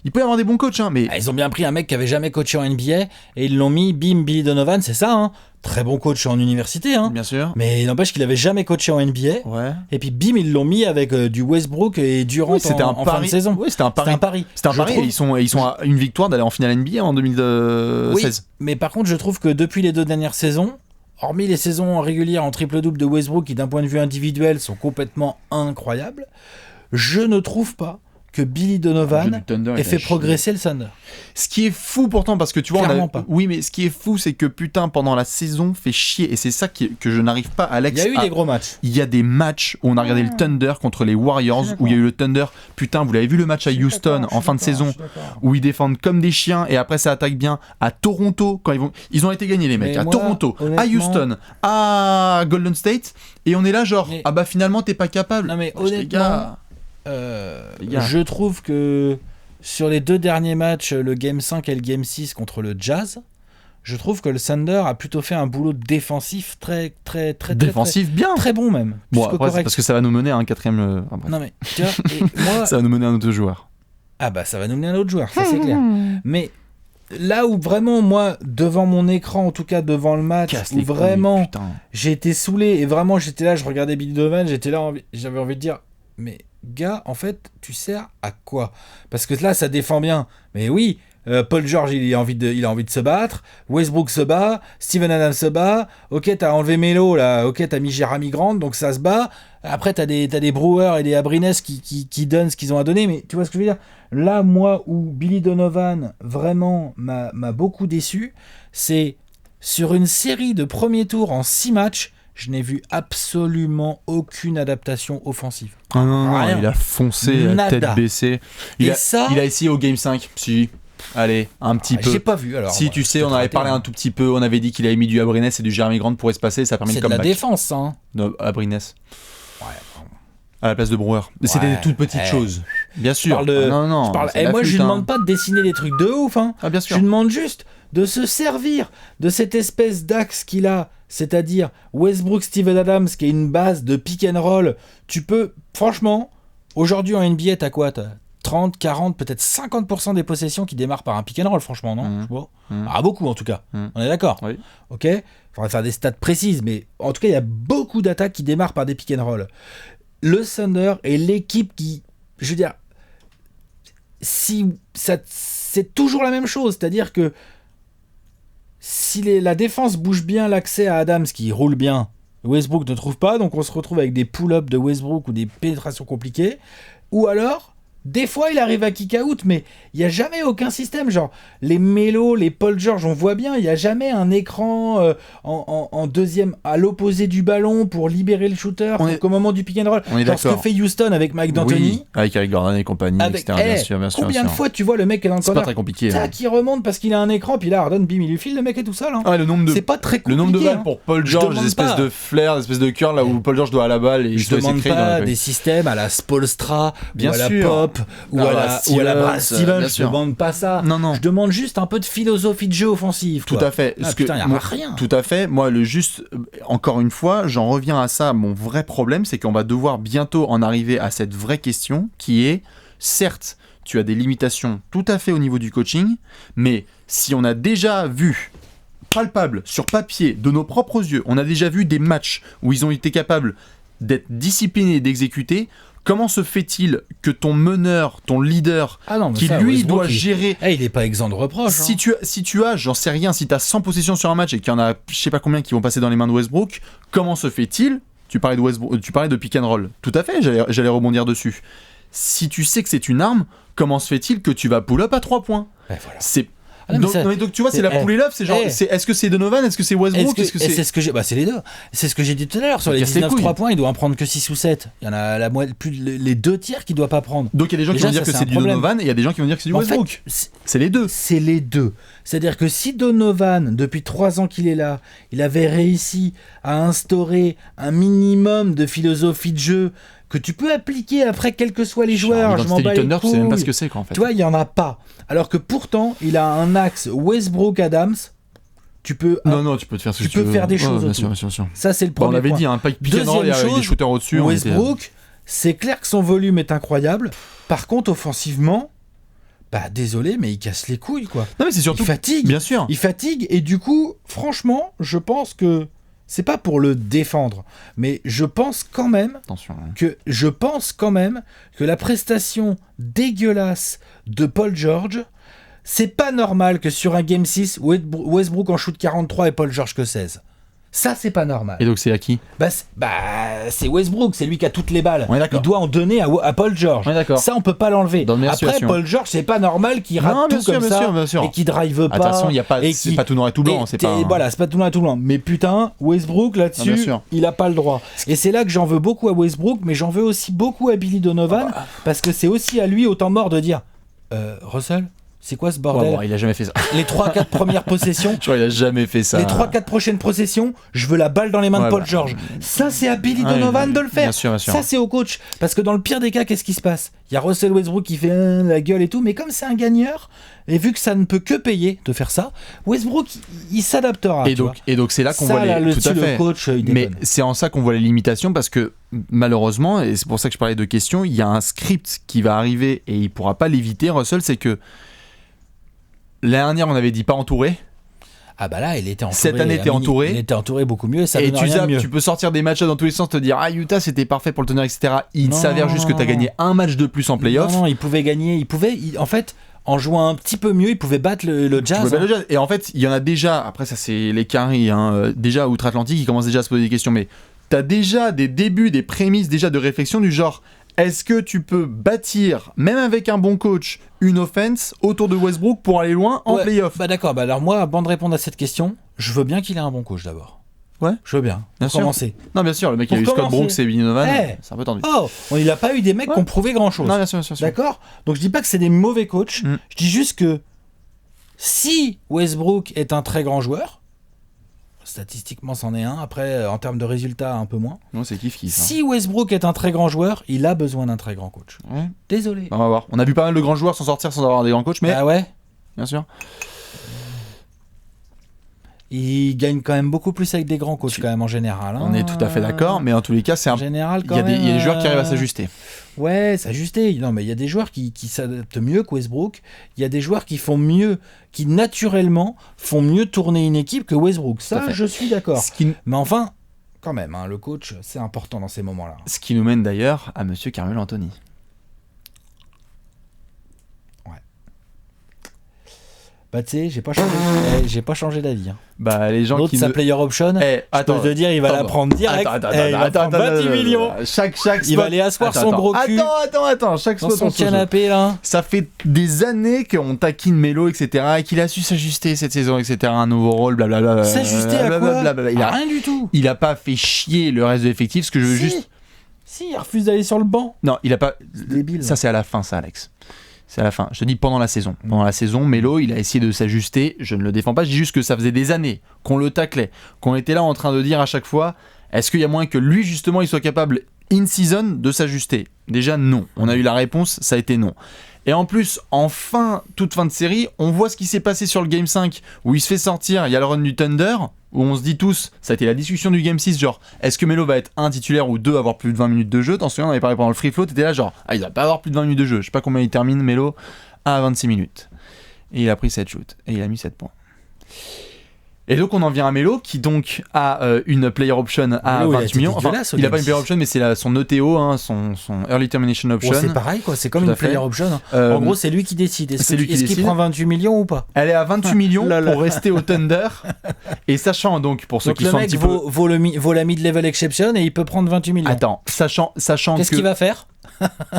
Il peut y avoir des bons coachs, hein, mais... Ils ont bien pris un mec qui avait jamais coaché en NBA et ils l'ont mis, bim, Billy Donovan, c'est ça, hein. très bon coach en université, hein. Bien sûr. Mais n'empêche qu'il avait jamais coaché en NBA. Ouais. Et puis bim, ils l'ont mis avec du Westbrook et Durant en fin de saison. Oui, c'était un pari. C'était un pari. Trouve... Et ils sont à une victoire d'aller en finale NBA en 2016. Oui, mais par contre, je trouve que depuis les 2 dernières saisons, hormis les saisons régulières en triple-double de Westbrook qui d'un point de vue individuel sont complètement incroyables, je ne trouve pas que Billy Donovan ait fait progresser le Thunder. Ce qui est fou pourtant, parce que tu vois, pas. Oui, mais ce qui est fou, c'est que putain, pendant la saison, fait chier. Et c'est ça que je n'arrive pas à Il y a eu des gros matchs. Il y a des matchs où on a regardé le Thunder contre les Warriors, où il y a eu le Thunder. Putain, vous l'avez vu le match à Houston en fin de saison, où ils défendent comme des chiens et après ça attaque bien. À Toronto, quand ils ont été gagnés les mecs. À Toronto, à Houston, à Golden State, et on est là genre, ah bah finalement t'es pas capable. Non mais honnêtement. Je trouve que sur les 2 derniers matchs, le Game 5 et le Game 6 contre le Jazz, je trouve que le Thunder a plutôt fait un boulot défensif très défensif bien, très bon même. Bon après c'est parce que ça va nous mener à un 4ème. Non mais tu vois, moi... ça va nous mener à un autre joueur. Ah bah ça va nous mener à un autre joueur, ça c'est clair. Mais là où vraiment moi devant mon écran, en tout cas devant le match, où vraiment j'ai été saoulé et vraiment j'étais là, je regardais Billy Donovan, j'avais envie de dire mais gars, en fait, tu sers à quoi? Parce que là, ça défend bien. Mais oui, Paul George, il a envie de se battre. Westbrook se bat. Steven Adams se bat. Ok, t'as enlevé Melo, là. Ok, t'as mis Jeremy Grant, donc ça se bat. Après, t'as des Brewers et des Abrines qui donnent ce qu'ils ont à donner. Mais tu vois ce que je veux dire? Là, moi, où Billy Donovan, vraiment, m'a beaucoup déçu, c'est sur une série de premiers tours en 6 matchs, je n'ai vu absolument aucune adaptation offensive. Ah non, il a foncé à tête baissée. Il a essayé au Game 5. Si, allez, un petit peu. J'ai pas vu alors. Si, tu sais, on avait parlé un tout petit peu. On avait dit qu'il avait mis du Abrines et du Jeremy Grant pour espacer. Ça a permis le comeback. C'est de la défense, ça. Hein. Non, Abrines. Ouais. À la place de Brewer. C'était des toutes petites choses. Bien sûr. Moi, je ne demande pas de dessiner des trucs de ouf. Hein. Ah, bien sûr. Je demande juste de se servir de cette espèce d'axe qu'il a, c'est-à-dire Westbrook, Steven Adams, qui est une base de pick and roll. Tu peux, franchement, aujourd'hui en NBA, t'as quoi? T'as 30, 40, peut-être 50% des possessions qui démarrent par un pick and roll, franchement, non? Beaucoup en tout cas. On est d'accord? Oui. Ok. Il faudrait faire des stats précises, mais en tout cas, il y a beaucoup d'attaques qui démarrent par des pick and roll. Le Thunder est l'équipe qui, je veux dire, c'est toujours la même chose, c'est-à-dire que si la défense bouge bien l'accès à Adams qui roule bien, Westbrook ne trouve pas, donc on se retrouve avec des pull-ups de Westbrook ou des pénétrations compliquées, ou alors des fois il arrive à kick out, mais il n'y a jamais aucun système, genre les Melo, les Paul George, on voit bien, il n'y a jamais un écran en deuxième à l'opposé du ballon pour libérer le shooter au moment du pick and roll, genre ce que fait Houston avec Mike D'Antoni, oui, avec Eric Gordon et compagnie, etc. Bien sûr, combien de fois tu vois le mec qui est dans le corner, c'est pas très compliqué, qui remonte parce qu'il a un écran, puis là Harden, bim, il lui file, le mec est tout seul, hein. C'est pas très compliqué, le nombre de balles hein. pour Paul George, des espèces de flair, des espèces de curl là où Paul George doit à la balle et je demande pas des systèmes à la Spoelstra ou à la Pop ou à la Brad Stevens, je demande pas ça. Non. Je demande juste un peu de philosophie de jeu offensif. Tout à fait. Putain, y a rien. Tout à fait. Moi, encore une fois, j'en reviens à ça. Mon vrai problème, c'est qu'on va devoir bientôt en arriver à cette vraie question qui est, certes, tu as des limitations tout à fait au niveau du coaching, mais si on a déjà vu palpable sur papier de nos propres yeux, on a déjà vu des matchs où ils ont été capables d'être disciplinés et d'exécuter. Comment se fait-il que ton meneur, ton leader, qui lui doit gérer... il est pas exempt de reproches. Si tu as, j'en sais rien, si tu as 100 possessions sur un match et qu'il y en a je sais pas combien qui vont passer dans les mains de Westbrook, comment se fait-il? Tu parlais de pick and roll. Tout à fait, j'allais rebondir dessus. Si tu sais que c'est une arme, comment se fait-il que tu vas pull-up à 3 points? Voilà. C'est... Donc tu vois, c'est la poule et l'œuf, c'est genre, est-ce que c'est Donovan, est-ce que c'est Westbrook, c'est ce que j'ai, c'est les deux. C'est ce que j'ai dit tout à l'heure, sur les 19 3 points, il doit en prendre que 6 ou 7. Il y en a les 2 tiers qu'il doit pas prendre. Donc il y a des gens qui vont dire que c'est du Donovan et il y a des gens qui vont dire que c'est du Westbrook. C'est les deux. C'est les deux. C'est-à-dire que si Donovan, depuis 3 ans qu'il est là, il avait réussi à instaurer un minimum de philosophie de jeu que tu peux appliquer après quels que soient les joueurs, je m'en bats les couilles. Tu sais même pas ce que c'est, quoi, en fait. Tu vois, il y en a pas. Alors que pourtant, il a un axe Westbrook-Adams. Tu peux tu peux te faire ce que tu veux. Faire des choses autour. Bien sûr. Ça, c'est le premier on l'avait point. dit, un pick and roll avec des shooters au-dessus. Westbrook, c'est clair que son volume est incroyable. Par contre, offensivement, bah désolé, mais il casse les couilles, quoi. Non, mais c'est surtout. Il fatigue. Bien sûr. Il fatigue, et du coup, franchement, je pense que c'est pas pour le défendre, mais je pense quand même Attention. que la prestation dégueulasse de Paul George, c'est pas normal que sur un Game 6, Westbrook en shoot 43 et Paul George que 16. Ça, c'est pas normal. Et donc, c'est à qui? C'est Westbrook, c'est lui qui a toutes les balles. Ouais, d'accord. Il doit en donner à Paul George. Ouais, d'accord. Ça, on peut pas l'enlever. Dans de meilleures Après, situations. Paul George, c'est pas normal qu'il rate Non, bien tout sûr, comme bien ça sûr, bien sûr. et qu'il drive pas. De toute façon, c'est pas tout noir et tout blanc. Voilà, c'est pas tout noir et tout blanc. Mais putain, Westbrook, bien là-dessus, sûr. il a pas le droit. Et c'est là que j'en veux beaucoup à Westbrook, mais j'en veux aussi beaucoup à Billy Donovan, parce que c'est aussi à lui, au temps mort, de dire Russell, c'est quoi ce bordel? Il a jamais fait ça. Les 3-4 premières possessions. Tu vois, il a jamais fait ça. Les 3-4 prochaines possessions, je veux la balle dans les mains de Paul George. Ça, c'est à Billy Donovan de le faire. Bien sûr, bien sûr. Ça, c'est au coach. Parce que dans le pire des cas, qu'est-ce qui se passe? Il y a Russell Westbrook qui fait la gueule et tout, mais comme c'est un gagneur, et vu que ça ne peut que payer de faire ça, Westbrook, il s'adaptera. Et donc, c'est là qu'on voit les. Tout à fait. Le coach, il mais déconne. c'est en ça qu'on voit les limitations, parce que malheureusement, et c'est pour ça que je parlais de questions, il y a un script qui va arriver et il pourra pas l'éviter, Russell, c'est que l'année dernière, on avait dit pas entouré. Ah bah là, il était entouré. Cette année, t'es entouré. Il était entouré beaucoup mieux. Ça et donne rien de mieux. tu peux sortir des matchs dans tous les sens, te dire Utah c'était parfait pour le tenir, etc. Il s'avère juste que t'as gagné un match de plus en playoff. Non, il pouvait gagner. En fait, en jouant un petit peu mieux, il pouvait battre le Jazz. Le Jazz. Et en fait, il y en a déjà. Après, ça c'est les Caries. Déjà outre-Atlantique, ils commencent déjà à se poser des questions. Mais t'as déjà des débuts, des prémices déjà de réflexion du genre. Est-ce que tu peux bâtir, même avec un bon coach, une offense autour de Westbrook pour aller loin en playoff? Bah d'accord, alors moi, avant de répondre à cette question, je veux bien qu'il ait un bon coach d'abord. Ouais. Je veux bien. Bien Pour sûr. commencer. Non, bien sûr, le mec il a eu Scott Brooks et Billy Donovan, c'est un peu tendu. Oh, il a pas eu des mecs qui ont prouvé grand chose. Non, bien sûr, bien sûr. D'accord? Donc je dis pas que c'est des mauvais coachs, je dis juste que si Westbrook est un très grand joueur, statistiquement c'en est un, après en termes de résultats un peu moins. Non, c'est kiff. Si Westbrook est un très grand joueur, il a besoin d'un très grand coach. Ouais. Désolé. On va voir. On a vu pas mal de grands joueurs s'en sortir sans avoir des grands coachs, mais. Ah ouais? Bien sûr. Il gagne quand même beaucoup plus avec des grands coachs quand même en général. Hein. On est tout à fait d'accord, mais en tous les cas, c'est en général quand il y a des joueurs qui arrivent à s'ajuster. Ouais, s'ajuster. Non, mais il y a des joueurs qui s'adaptent mieux que Westbrook. Il y a des joueurs qui font mieux, qui naturellement font mieux tourner une équipe que Westbrook. Ça, je suis d'accord. Mais enfin, quand même, le coach, c'est important dans ces moments-là. Ce qui nous mène d'ailleurs à Monsieur Carmelo Anthony. Bah tu sais, j'ai pas changé d'avis. Hein. Bah les gens qui sa player option, attends, je peux te dire, il va la prendre direct. Attends, 28 millions. Chaque spot. Il va aller asseoir son gros cul. Attends, chaque spot dans son canapé là. Ça fait des années qu'on taquine Melo, etc. et qu'il a su s'ajuster cette saison, etc. Un nouveau rôle, blablabla. S'ajuster à quoi? Rien du tout. Il a pas fait chier le reste de l'effectif. Ce que je veux juste. Si, il refuse d'aller sur le banc. Non, il a pas. Débile. Ça c'est à la fin, ça, Alex. C'est à la fin. Je te dis pendant la saison. Pendant la saison, Melo, il a essayé de s'ajuster. Je ne le défends pas. Je dis juste que ça faisait des années qu'on le taclait, qu'on était là en train de dire à chaque fois, est-ce qu'il y a moyen que lui, justement, il soit capable, in-season, de s'ajuster? Déjà, non. On a eu la réponse, ça a été non. Et en plus, toute fin de série, on voit ce qui s'est passé sur le Game 5, où il se fait sortir, il y a le run du Thunder, où on se dit tous, ça a été la discussion du Game 6, genre, est-ce que Melo va être un titulaire ou deux, avoir plus de 20 minutes de jeu? T'en souviens, on avait parlé pendant le free flow, t'étais là genre, il va pas avoir plus de 20 minutes de jeu. Je sais pas combien il termine, Melo, à 26 minutes. Et il a pris 7 shoots, et il a mis 7 points. Et donc on en vient à Melo qui donc a une player option à 20 millions. Enfin, il a pas une player option mais c'est son ETO, son early termination option. C'est pareil quoi, c'est comme une player option. En gros c'est lui qui décide. Est-ce qu'il prend 28 millions ou pas? Elle est à 28 millions pour rester au Thunder. Et sachant donc pour ceux qui sont un petit peu vaut la mid-level exception et il peut prendre 28 millions. Attends, sachant qu'est-ce qu'il va faire?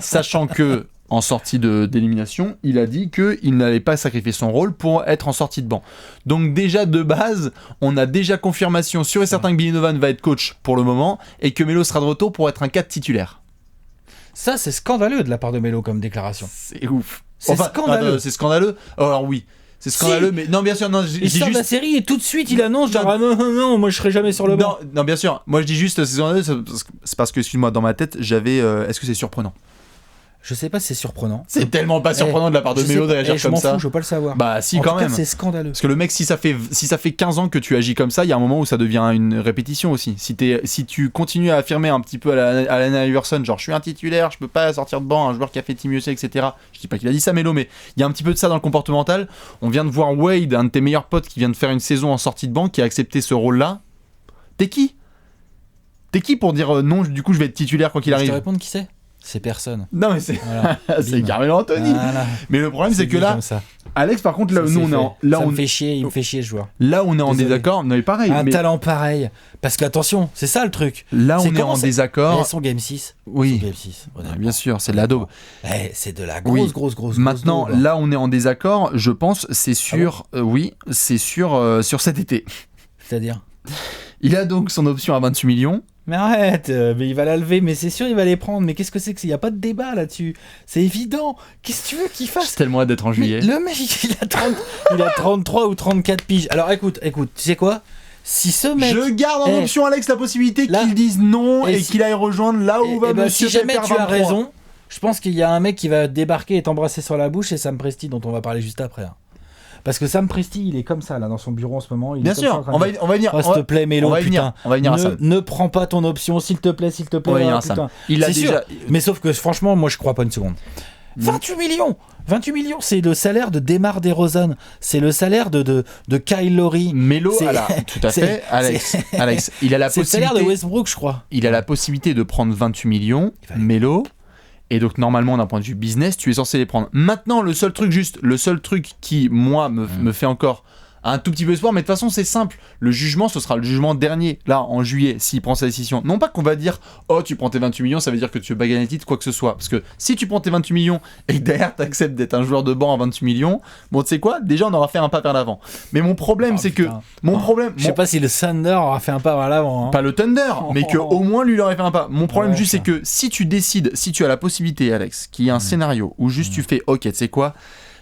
Sachant que en sortie d'élimination, il a dit qu'il n'allait pas sacrifier son rôle pour être en sortie de banc. Donc déjà de base, on a déjà confirmation sûr et certain que Billy Donovan va être coach pour le moment et que Melo sera de retour pour être un 4 titulaire. Ça c'est scandaleux de la part de Melo comme déclaration. C'est ouf. C'est scandaleux. C'est scandaleux. Alors oui. C'est scandaleux, mais non, bien sûr, non. Il sort de la série et tout de suite il annonce genre non, moi je serai jamais sur le banc. Non, bien sûr. Moi je dis juste c'est scandaleux, c'est parce que, excuse-moi, dans ma tête, j'avais. Est-ce que c'est surprenant? Je sais pas si c'est surprenant. C'est tellement pas surprenant de la part de Melo de réagir je comme m'en ça. fous, je veux pas le savoir. Bah si, En quand tout cas, même. c'est scandaleux. Parce que le mec, si ça fait 15 ans que tu agis comme ça, il y a un moment où ça devient une répétition aussi. Si tu continues à affirmer un petit peu à la Allen Iverson, genre je suis un titulaire, je peux pas sortir de banc, un joueur qui a fait Team USA, etc. Je dis pas qu'il a dit ça, Melo, mais il y a un petit peu de ça dans le comportemental. On vient de voir Wade, un de tes meilleurs potes qui vient de faire une saison en sortie de banc, qui a accepté ce rôle-là. T'es qui pour dire non, du coup je vais être titulaire quoi qu'il arrive? Je te réponds qui c'est. C'est personne. Non mais c'est Voilà. c'est Carmelo Anthony. Voilà. Mais le problème c'est que là, Alex par contre là Ça, nous on est en, là ça on me fait chier, il me fait chier ce joueur. là on est en Désolé. désaccord, non mais pareil. Un mais talent pareil. Parce qu'attention, c'est ça le truc. là C'est on est comment en c'est- désaccord. Son game 6. Oui. Son game 6. honnêtement. Bien sûr, c'est de la daube. C'est de la Oui. grosse Maintenant, daube. là on est en désaccord, je pense, c'est sur oui, c'est sur cet été. C'est-à-dire Il a donc son option à 28 millions. Mais arrête, mais il va la lever, mais c'est sûr il va les prendre. Mais qu'est-ce que c'est que ça? Il n'y a pas de débat là-dessus. C'est évident. Qu'est-ce que tu veux qu'il J'ai fasse? tellement hâte d'être en Mais juillet. le mec, il a 33 ou 34 piges. Alors écoute, tu sais quoi? Si ce mec... Je garde en Eh, option Alex la possibilité là- qu'il dise non Et et si- qu'il aille rejoindre là où va ben, monsieur si jamais Pépère tu as 23. raison, je pense qu'il y a un mec qui va débarquer et t'embrasser sur la bouche, et Sam Presti, dont on va parler juste après. Hein. Parce que Sam Presti, il est comme ça là dans son bureau en ce moment. Il Bien est comme ça, en sûr, train on de- va venir. Oh, s'il te plaît, Mélo, on va y venir, putain. on va venir à ça. Ne prends pas ton option, s'il te plaît, s'il te plaît. On va venir à putain. ça. Il a C'est déjà sûr. Mais sauf que franchement, moi je crois pas une seconde. 28 millions 28 millions, c'est le salaire de Demar DeRozan. C'est le salaire de Kyle Lowry. Melo, C'est- tout à c'est- fait. Alex, il a la C'est le salaire de possibilité. Westbrook, je crois. Il a la possibilité de prendre 28 millions, Il va- Melo. Et donc normalement d'un point de vue business, tu es censé les prendre. Maintenant, le seul truc qui moi me fait encore un tout petit peu espoir, mais de toute façon c'est simple. Le jugement, ce sera le jugement dernier, là en juillet, s'il prend sa décision. Non pas qu'on va dire, oh tu prends tes 28 millions, ça veut dire que tu veux pas gagner le titre, quoi que ce soit. Parce que si tu prends tes 28 millions et que derrière t'acceptes d'être un joueur de banc à 28 millions, bon tu sais quoi, déjà on aura fait un pas vers l'avant. Mais mon problème c'est que, putain. mon Je sais pas si le Thunder aura fait un pas vers l'avant. Hein. pas le Thunder, mais que au moins lui il aurait fait un pas. Mon problème Ouais, juste ça. c'est que si tu décides, si tu as la possibilité, Alex, qu'il y ait un scénario où juste tu fais, ok, tu sais quoi,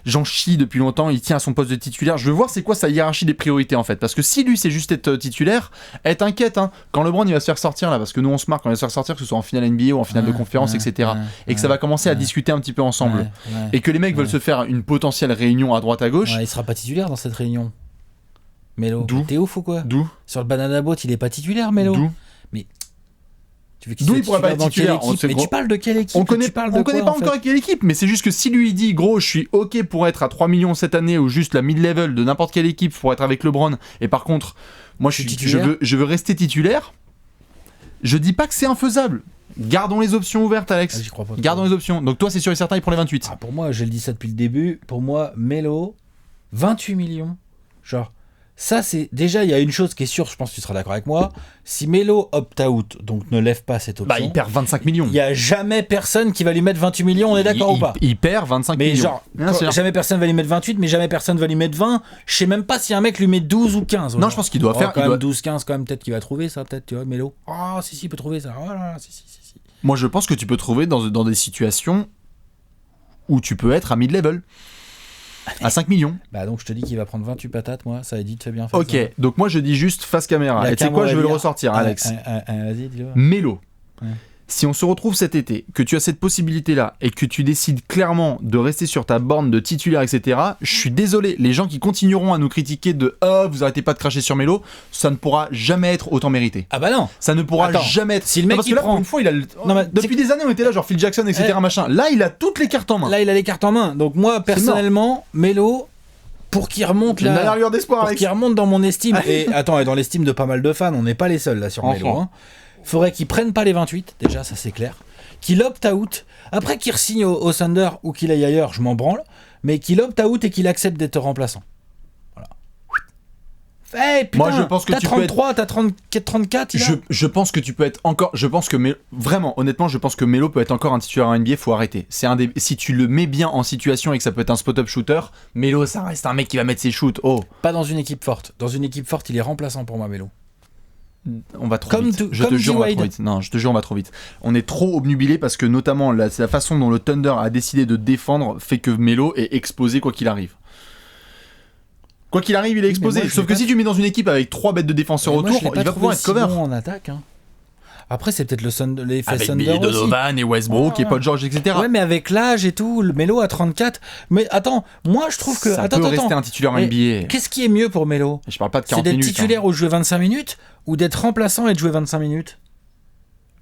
j'en chie depuis longtemps, il tient à son poste de titulaire. Je veux voir c'est quoi sa hiérarchie des priorités en fait, parce que si lui c'est juste être titulaire, t'inquiète, hein, quand LeBron il va se faire sortir là, parce que nous on se marque quand il va se faire sortir, que ce soit en finale NBA ou en finale de conférence, etc. Et que ça va commencer à discuter un petit peu ensemble. Et que les mecs veulent se faire une potentielle réunion à droite à gauche. Il sera pas titulaire dans cette réunion. Mélo, D'où t'es ouf ou quoi? D'où Sur le Banana Boat, il est pas titulaire, Mélo. D'où Tu veux qu'il D'où soit il pourrait pas être dans quelle titulaire, on équipe? sait Mais gros. tu parles de quelle équipe? On connaît, Tu parles on de connaît quoi, pas en encore fait quelle équipe, mais c'est juste que si lui il dit gros, je suis ok pour être à 3 millions cette année ou juste la mid-level de n'importe quelle équipe pour être avec LeBron, et par contre, moi Je suis titulaire. je veux rester titulaire, je dis pas que c'est infaisable. Gardons les options ouvertes, Alex. J'y crois pas. Gardons les options. Donc toi, c'est sûr et certain, il prend les 28. Ah, pour moi, je le dis ça depuis le début. Pour moi, Mélo, 28 millions. Genre, ça, c'est. Déjà, il y a une chose qui est sûre, je pense que tu seras d'accord avec moi. Si Mélo opt-out, donc ne lève pas cette option, Bah, il perd 25 millions. il n'y a jamais personne qui va lui mettre 28 millions, on est d'accord ou pas? Il perd 25 Mais millions. genre, Bien sûr. jamais personne va lui mettre 28, mais jamais personne va lui mettre 20. Je sais même pas si un mec lui met 12 ou 15. Non, je pense qu'il doit faire- Quand il même doit- 12, 15, quand même, peut-être qu'il va trouver ça, peut-être, tu vois, Mélo. Ah, si, il peut trouver ça. Oh là là, si. Moi, je pense que tu peux trouver dans des situations où tu peux être à mid-level. À 5 millions. Bah, donc je te dis qu'il va prendre 28 patates, moi, ça Edith fait bien faire Ok, ça. donc moi je dis juste face caméra. Et tu sais quoi, je vais le ressortir, Alex. Vas-y, dis-le. Mélo. Ouais. Si on se retrouve cet été, que tu as cette possibilité-là et que tu décides clairement de rester sur ta borne de titulaire, etc., je suis désolé, les gens qui continueront à nous critiquer de « Oh, vous arrêtez pas de cracher sur Mélo », ça ne pourra jamais être autant mérité. Ah bah non. Ça ne pourra Attends, jamais être... si le mec, Non, parce il que là, prend- pour une fois, il a... Non, mais Depuis des années, on était là, genre Phil Jackson, etc., Eh. machin. Là, il a toutes les cartes en main. Là, il a les cartes en main. Donc moi, personnellement, Mélo, pour qu'il remonte J'ai une dernière là... lueur d'espoir, Pour Alex. qu'il remonte dans mon estime, et attends, et dans l'estime de pas mal de fans, on n'est pas les seuls là sur Enfin. Mélo. Hein. Faudrait qu'il prenne pas les 28, déjà, ça c'est clair. Qu'il opt-out, après qu'il re-signe au Thunder ou qu'il aille ailleurs, je m'en branle, mais qu'il opt-out et qu'il accepte d'être remplaçant. Voilà. Hey, putain, Moi, je pense que t'as tu peux 33, t'as 34, 34, il a... Je pense que tu peux être encore. Je pense que vraiment, honnêtement, je pense que Melo peut être encore un titulaire en NBA. Faut arrêter. C'est un des. Si tu le mets bien en situation et que ça peut être un spot-up shooter, Melo, ça reste un mec qui va mettre ses shoots. Oh, Pas dans une équipe forte. Dans une équipe forte, il est remplaçant pour moi, Mélo. on va trop Comme vite. tout- Je comme te jure, on va D-Wade. trop vite. Non, je te jure, on va trop vite. On est trop obnubilé parce que notamment la façon dont le Thunder a décidé de défendre fait que Melo est exposé quoi qu'il arrive. Quoi qu'il arrive, il est exposé. moi, je Sauf l'ai que pas- si tu mets dans une équipe avec 3 bêtes de défenseurs Et moi, autour, je l'ai il pas va trouvé pouvoir être si cover. bon en attaque. Hein. Après, c'est peut-être l'effet avec Thunder Billy aussi. Donovan et Westbrook et Paul George, etc. Ouais, mais avec l'âge et tout, le Melo à 34. Mais attends, moi je trouve que. Ça peut rester un titulaire en NBA. Qu'est-ce qui est mieux pour Melo ? Je parle pas de C'est 40 d'être minutes. titulaire ou de jouer 25 minutes ou d'être remplaçant et de jouer 25 minutes ?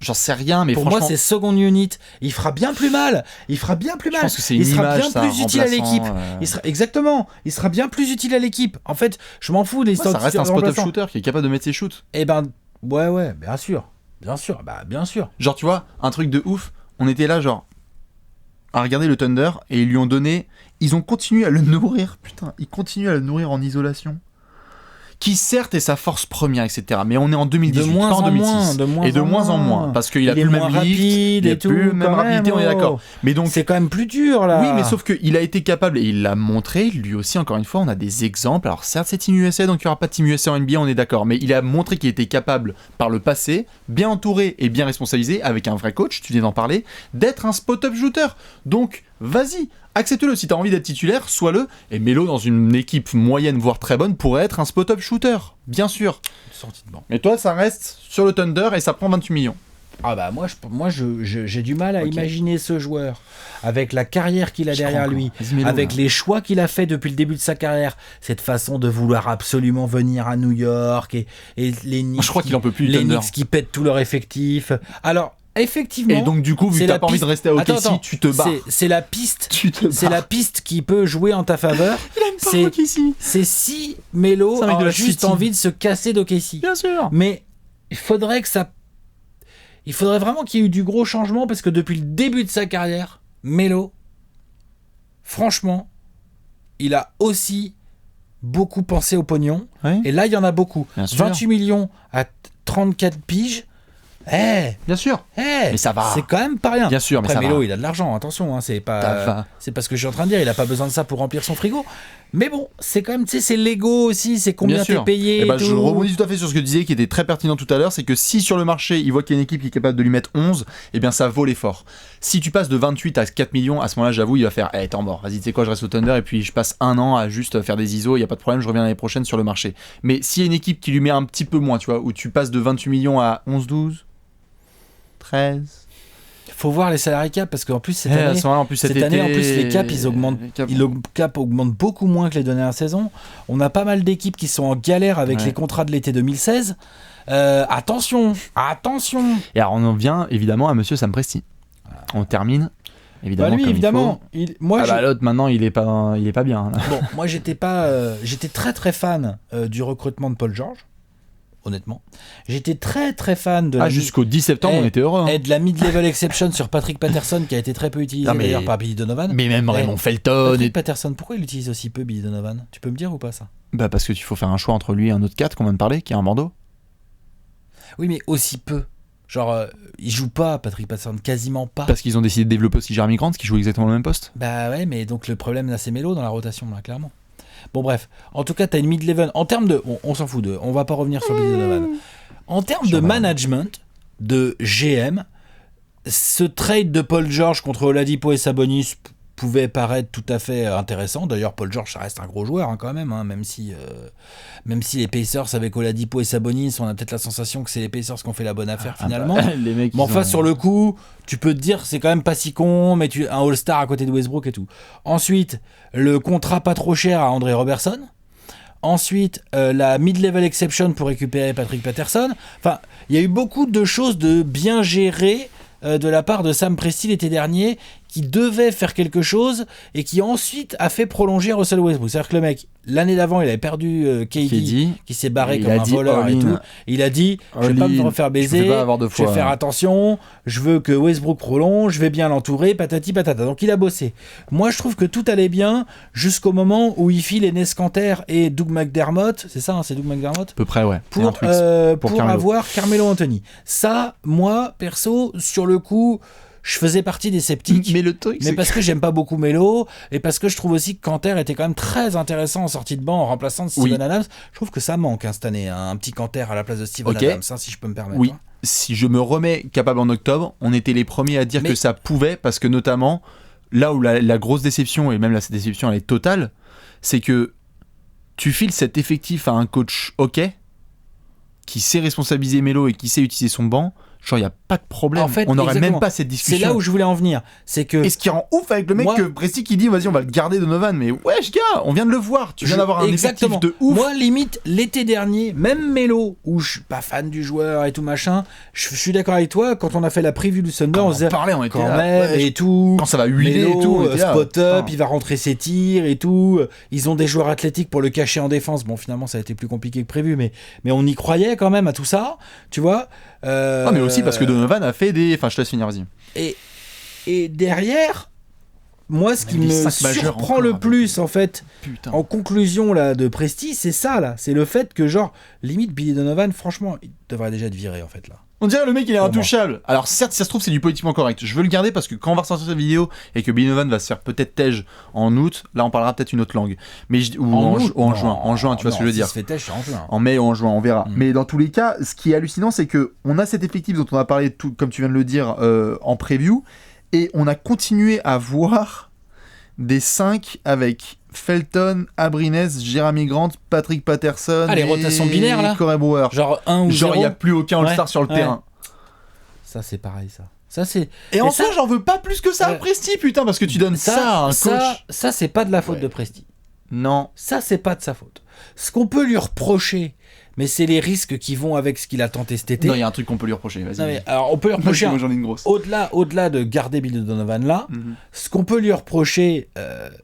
J'en sais rien, mais pour franchement. moi, c'est second unit. Il fera bien plus mal. Je pense que c'est une il sera image, bien ça, plus utile à l'équipe. remplaçant, Exactement. Il sera bien plus utile à l'équipe. En fait, je m'en fous des histoires ça de reste un spot-up remplaçant. shooter qui est capable de mettre ses shoots. Eh ben, ouais, bien sûr. Bien sûr. Genre, tu vois, un truc de ouf, on était là, genre, à regarder le Thunder, et ils lui ont donné. Ils ont continué à le nourrir, putain, ils continuent à le nourrir en isolation. Qui certes est sa force première, etc. Mais on est en 2018, De moins pas en en 2006. moins, de moins et de en moins en moins. moins. Parce qu'il a Il est plus le moins même lift, rapide il a et tout, plus la même quand rapidité, même, on est d'accord. Mais donc, c'est quand même plus dur là. oui, mais sauf qu'il a été capable, et il l'a montré, lui aussi, encore une fois, on a des exemples. Alors certes, c'est Team USA, donc il n'y aura pas de Team USA en NBA, on est d'accord. Mais il a montré qu'il était capable, par le passé, bien entouré et bien responsabilisé, avec un vrai coach, tu viens d'en parler, d'être un spot-up shooter. Donc, vas-y, accepte-le. Si t'as envie d'être titulaire, sois-le. Et Melo, dans une équipe moyenne, voire très bonne, pourrait être un spot-up shooter. Bien sûr. Sortie de banc. Mais toi, ça reste sur le Thunder et ça prend 28 millions. Ah bah moi j'ai du mal à Ok. imaginer ce joueur avec la carrière qu'il a Je derrière crois lui, encore. Vas-y, Melo, avec là. les choix qu'il a fait depuis le début de sa carrière, cette façon de vouloir absolument venir à New York et les Knicks, Je crois qu'il en peut plus du les Thunder. Knicks qui pètent tout leur effectif. Alors effectivement, Et donc, du coup, vu c'est que t'as la pas envie de piste- rester à OKC, Attends, tu te barres. c'est la piste. Tu te C'est la barres. piste qui peut jouer en ta faveur. C'est OKC. C'est si Melo C'est un mec de a la juste City. envie de se casser d'OKC. Bien sûr. Mais il faudrait vraiment qu'il y ait eu du gros changement parce que depuis le début de sa carrière, Melo, franchement, il a aussi beaucoup pensé au pognon. Ouais. Et là, il y en a beaucoup. Bien sûr. 28 millions à 34 piges. Bien sûr. Mais ça va. C'est quand même pas rien. Bien sûr, mais Après, ça Melo, va. il a de l'argent, attention, hein, c'est Ça pas va. c'est pas ce que je suis en train de dire, il a pas besoin de ça pour remplir son frigo. Mais bon, c'est quand même, tu sais, c'est l'ego aussi, c'est combien Bien t'es sûr. payé. Et bah, et je tout. rebondis tout à fait sur ce que tu disais, qui était très pertinent tout à l'heure, c'est que si sur le marché, il voit qu'il y a une équipe qui est capable de lui mettre 11, eh bien ça vaut l'effort. Si tu passes de 28 à 4 millions, à ce moment-là, j'avoue, il va faire t'es mort, vas-y, tu sais quoi, je reste au Thunder et puis je passe un an à juste faire des ISO, il n'y a pas de problème, je reviens l'année prochaine sur le marché. Mais s'il y a une équipe qui lui met un petit peu moins, tu vois, où tu passes de 28 millions à 11, 12, 13... Faut voir les salary cap parce qu'en plus cette à année, ce moment-là, en plus, cette année, en plus, les caps, ils augmentent. Le cap augmente beaucoup moins que les dernières saisons. On a pas mal d'équipes qui sont en galère avec Ouais. les contrats de l'été 2016. Attention. Et alors on en vient évidemment à Monsieur Sam Presti. On termine évidemment. Bah lui, comme il évidemment. faut. Moi, Ah bah l'autre maintenant il est pas bien. Là. bon, moi, j'étais très très fan du recrutement de Paul George. Honnêtement, j'étais très très fan de Jusqu'au 10 septembre on était heureux. Hein. et de la mid-level exception sur Patrick Patterson qui a été très peu utilisé Non, mais- d'ailleurs par Billy Donovan. Mais même Raymond Felton. Patrick Patterson, pourquoi il utilise aussi peu Billy Donovan ? Tu peux me dire ou pas ça ? Bah parce que tu faut faire un choix entre lui et un autre 4 qu'on vient de parler, qui est un Bordeaux. Oui, mais aussi peu. Genre, il joue pas, Patrick Patterson, quasiment pas. Parce qu'ils ont décidé de développer aussi Jeremy Grant qui joue exactement le même poste. Bah ouais, mais donc le problème là, c'est Melo dans la rotation, là, clairement. Bon, bref. En tout cas, t'as une mid-level. En termes de. Bon, on s'en fout de. On va pas revenir sur Billy Donovan. En termes de management, de GM, ce trade de Paul George contre Oladipo et Sabonis pouvait paraître tout à fait intéressant. D'ailleurs, Paul George, ça reste un gros joueur hein, quand même, hein, même si les Pacers avec Oladipo et Sabonis, on a peut-être la sensation que c'est les Pacers qui ont fait la bonne affaire finalement. Les mecs. Mais enfin, sur le coup, tu peux te dire c'est quand même pas si con, mais un All-Star à côté de Westbrook et tout. Ensuite, le contrat pas trop cher à André Robertson. Ensuite, la mid-level exception pour récupérer Patrick Patterson. Enfin, il y a eu beaucoup de choses de bien gérées de la part de Sam Presti l'été dernier, qui devait faire quelque chose et qui ensuite a fait prolonger Russell Westbrook. C'est-à-dire que le mec, l'année d'avant, il avait perdu KD, qui s'est barré il comme a un dit voleur et all-in. tout. Il a dit, je vais pas me refaire baiser, Je vais pas avoir deux je fois. vais faire attention, je veux que Westbrook prolonge, je vais bien l'entourer, patati patata. Donc il a bossé. Moi, je trouve que tout allait bien jusqu'au moment où il file Enes Kanter et Doug McDermott, c'est ça, hein, c'est Doug McDermott, À peu près, ouais. Et un pour, tweet. Pour pour Carmelo. avoir Carmelo Anthony. Ça, moi, perso, sur le coup, je faisais partie des sceptiques. Mais le truc, Mais c'est parce que j'aime pas beaucoup Melo et parce que je trouve aussi que Kanter était quand même très intéressant en sortie de banc en remplaçant de Steven Adams. Je trouve que ça manque cette année, hein, un petit Kanter à la place de Steven Ok. Adams, hein, si je peux me permettre. Oui, hein. si je me remets capable en octobre, on était les premiers à dire Mais- que ça pouvait, parce que notamment, là où la grosse déception, et même là cette déception elle est totale, c'est que tu files cet effectif à un coach qui sait responsabiliser Melo et qui sait utiliser son banc, Genre, il n'y a pas de problème. En fait, on n'aurait exactement. même pas cette discussion. C'est là où je voulais en venir. C'est que. Et ce qui rend ouf avec le mec Moi- que Presti qui dit vas-y, on va le garder Donovan. Mais wesh, gars, on vient de le voir. Tu viens d'avoir un Exactement. effectif de ouf. Moi, limite, l'été dernier, même Melo, où je suis pas fan du joueur et tout machin, je suis d'accord avec toi, quand on a fait la preview du Thunder, Quand on on disait parlait, on était quand là, même ouais, et tout. quand ça va huiler Melo, et tout, on était là, spot up, putain. il va rentrer ses tirs et tout. Ils ont des joueurs athlétiques pour le cacher en défense. Bon, finalement, ça a été plus compliqué que prévu, mais on y croyait quand même à tout ça, tu vois. Ah, mais aussi parce que Donovan a fait des. Enfin, je te laisse finir, vas-y. Et derrière, moi, ce qui Même les me 5 majeurs surprend encore le avec- plus, en fait, Putain. en conclusion là de Presti, c'est ça là, c'est le fait que genre limite Billy Donovan, franchement, il devrait déjà être viré en fait là. On dirait le mec il est Pour intouchable. Alors certes, si ça se trouve c'est du politiquement correct. Je veux le garder parce que quand on va ressortir cette vidéo et que Billy Donovan va se faire peut-être tège en août, là on parlera peut-être une autre langue. Mais ou en juin, en juin, tu vois ce que je veux dire. Si se fait têche, c'est en juin. En mai ou en juin, on verra. Mais dans tous les cas, ce qui est hallucinant, c'est que on a cet effectif dont on a parlé, tout, comme tu viens de le dire, en preview, et on a continué à voir des 5 avec Felton, Abrines, Jeremy Grant, Patrick Patterson, Ah, les rotations binaires, là Corey Brewer. Genre 1 ou 0. Genre il n'y a plus aucun All-Star Ouais, sur le ouais. terrain. Ça c'est pareil ça. Ça c'est Et en ça- soi, j'en veux pas plus que ça à Presti, putain, parce que tu donnes ça à un coach. ça c'est pas de la faute Ouais. de Presti. Non. Ça c'est pas de sa faute. Ce qu'on peut lui reprocher, mais c'est les risques qui vont avec ce qu'il a tenté cet été. Non, il y a un truc qu'on peut lui reprocher, vas-y. Non, mais, alors on peut lui reprocher Moi, j'en ai une grosse. au-delà de garder Billy Donovan là, Mhm. ce qu'on peut lui reprocher,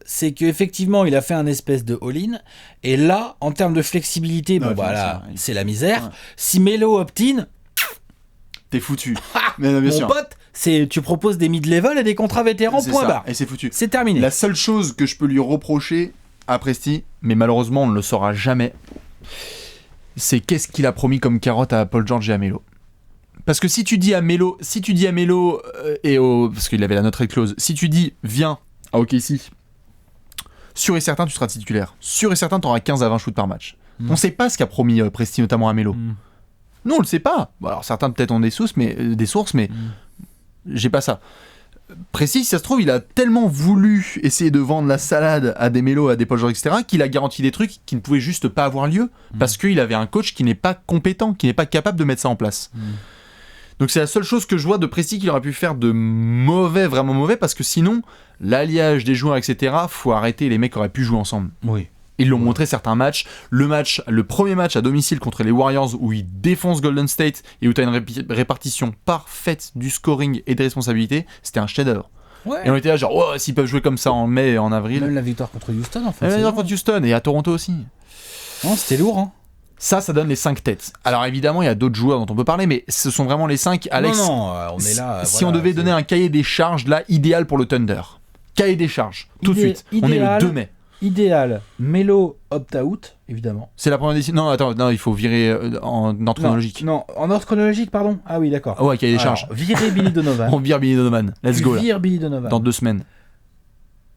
c'est qu'effectivement, il a fait un espèce de all-in. Et là, en termes de flexibilité, Ouais, bon, bah là, financière, c'est la misère. Ouais. Si Melo opt-in, T'es foutu. Mais non, bien mon sûr. pote, tu proposes des mid-level et des contrats vétérans, C'est point ça, barre. et c'est foutu. C'est terminé. La seule chose que je peux lui reprocher à Presti, mais malheureusement on ne le saura jamais, c'est qu'est-ce qu'il a promis comme carotte à Paul George et à Melo. Parce que si tu dis à Melo, parce qu'il avait la no trade clause, si tu dis viens à OKC, sûr et certain tu seras titulaire, sûr et certain tu auras 15 à 20 shoots par match. On sait pas ce qu'a promis Presti notamment à Melo. Non, on le sait pas. Bon, alors certains peut-être ont des sources, mais j'ai pas ça. Presti, si ça se trouve, il a tellement voulu essayer de vendre la salade à des Melo, à des Paul George, etc., qu'il a garanti des trucs qui ne pouvaient juste pas avoir lieu, parce qu'il avait un coach qui n'est pas compétent, qui n'est pas capable de mettre ça en place. Donc c'est la seule chose que je vois de Presti qu'il aurait pu faire de mauvais, vraiment mauvais, parce que sinon, l'alliage des joueurs, etc., faut arrêter, les mecs auraient pu jouer ensemble. Oui. Ils l'ont montré certains matchs. Le premier match à domicile contre les Warriors où ils défoncent Golden State et où tu as une répartition parfaite du scoring et des responsabilités, c'était un chef-d'œuvre. Ouais. Et on était là genre, oh, s'ils peuvent jouer comme ça en mai et en avril. Même la victoire contre Houston, en fait. Et c'est même lourd. contre Houston et à Toronto aussi. Non, c'était lourd, hein. Ça donne les 5 têtes. Alors évidemment, il y a d'autres joueurs dont on peut parler, mais ce sont vraiment les 5. Alex, non, on est là. si on devait donner un cahier des charges là, idéal pour le Thunder. Cahier des charges, tout de suite. On est le idéal. 2 mai. Idéal, Melo opt-out, évidemment. C'est la première décision. Non, attends, non, il faut virer en ordre chronologique. Non, en ordre chronologique, pardon. Ah oui, d'accord. Ah ouais, cahier des charges. Alors, virer Billy Donovan. On vire Billy Donovan. Let's go là. Vire Billy Donovan. Dans 2 semaines.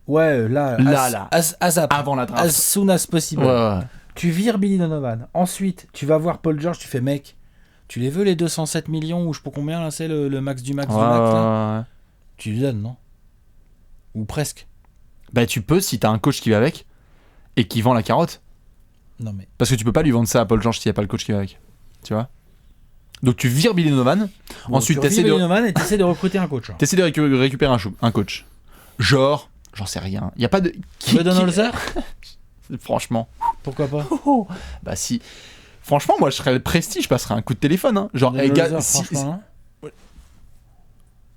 Ouais, là. Là. ASAP. Avant la As draft. soon as possible. Ouais. Tu vires Billy Donovan. Ensuite, tu vas voir Paul George, tu fais mec. Tu les veux les 207 millions ou je sais pas combien là c'est le max du max du max là. Ouais. Tu lui donnes, non? Ou presque. Bah tu peux si t'as un coach qui va avec et qui vend la carotte. Non mais. Parce que tu peux pas lui vendre ça à Paul George s'il n'y a pas le coach qui va avec. Tu vois. Donc tu vires Billy Donovan. Bon, Ensuite tu t'essaies Billy de Donovan et t'essaies de recruter un coach. t'essaies de récupérer un coach. Genre, j'en sais rien. Il y a pas de Budenholzer. Franchement. Pourquoi pas? Bah si. Franchement, moi je serais le Prestige, je passerais un coup de téléphone. Hein. Genre, hey, Budenholzer, gars, franchement, hein.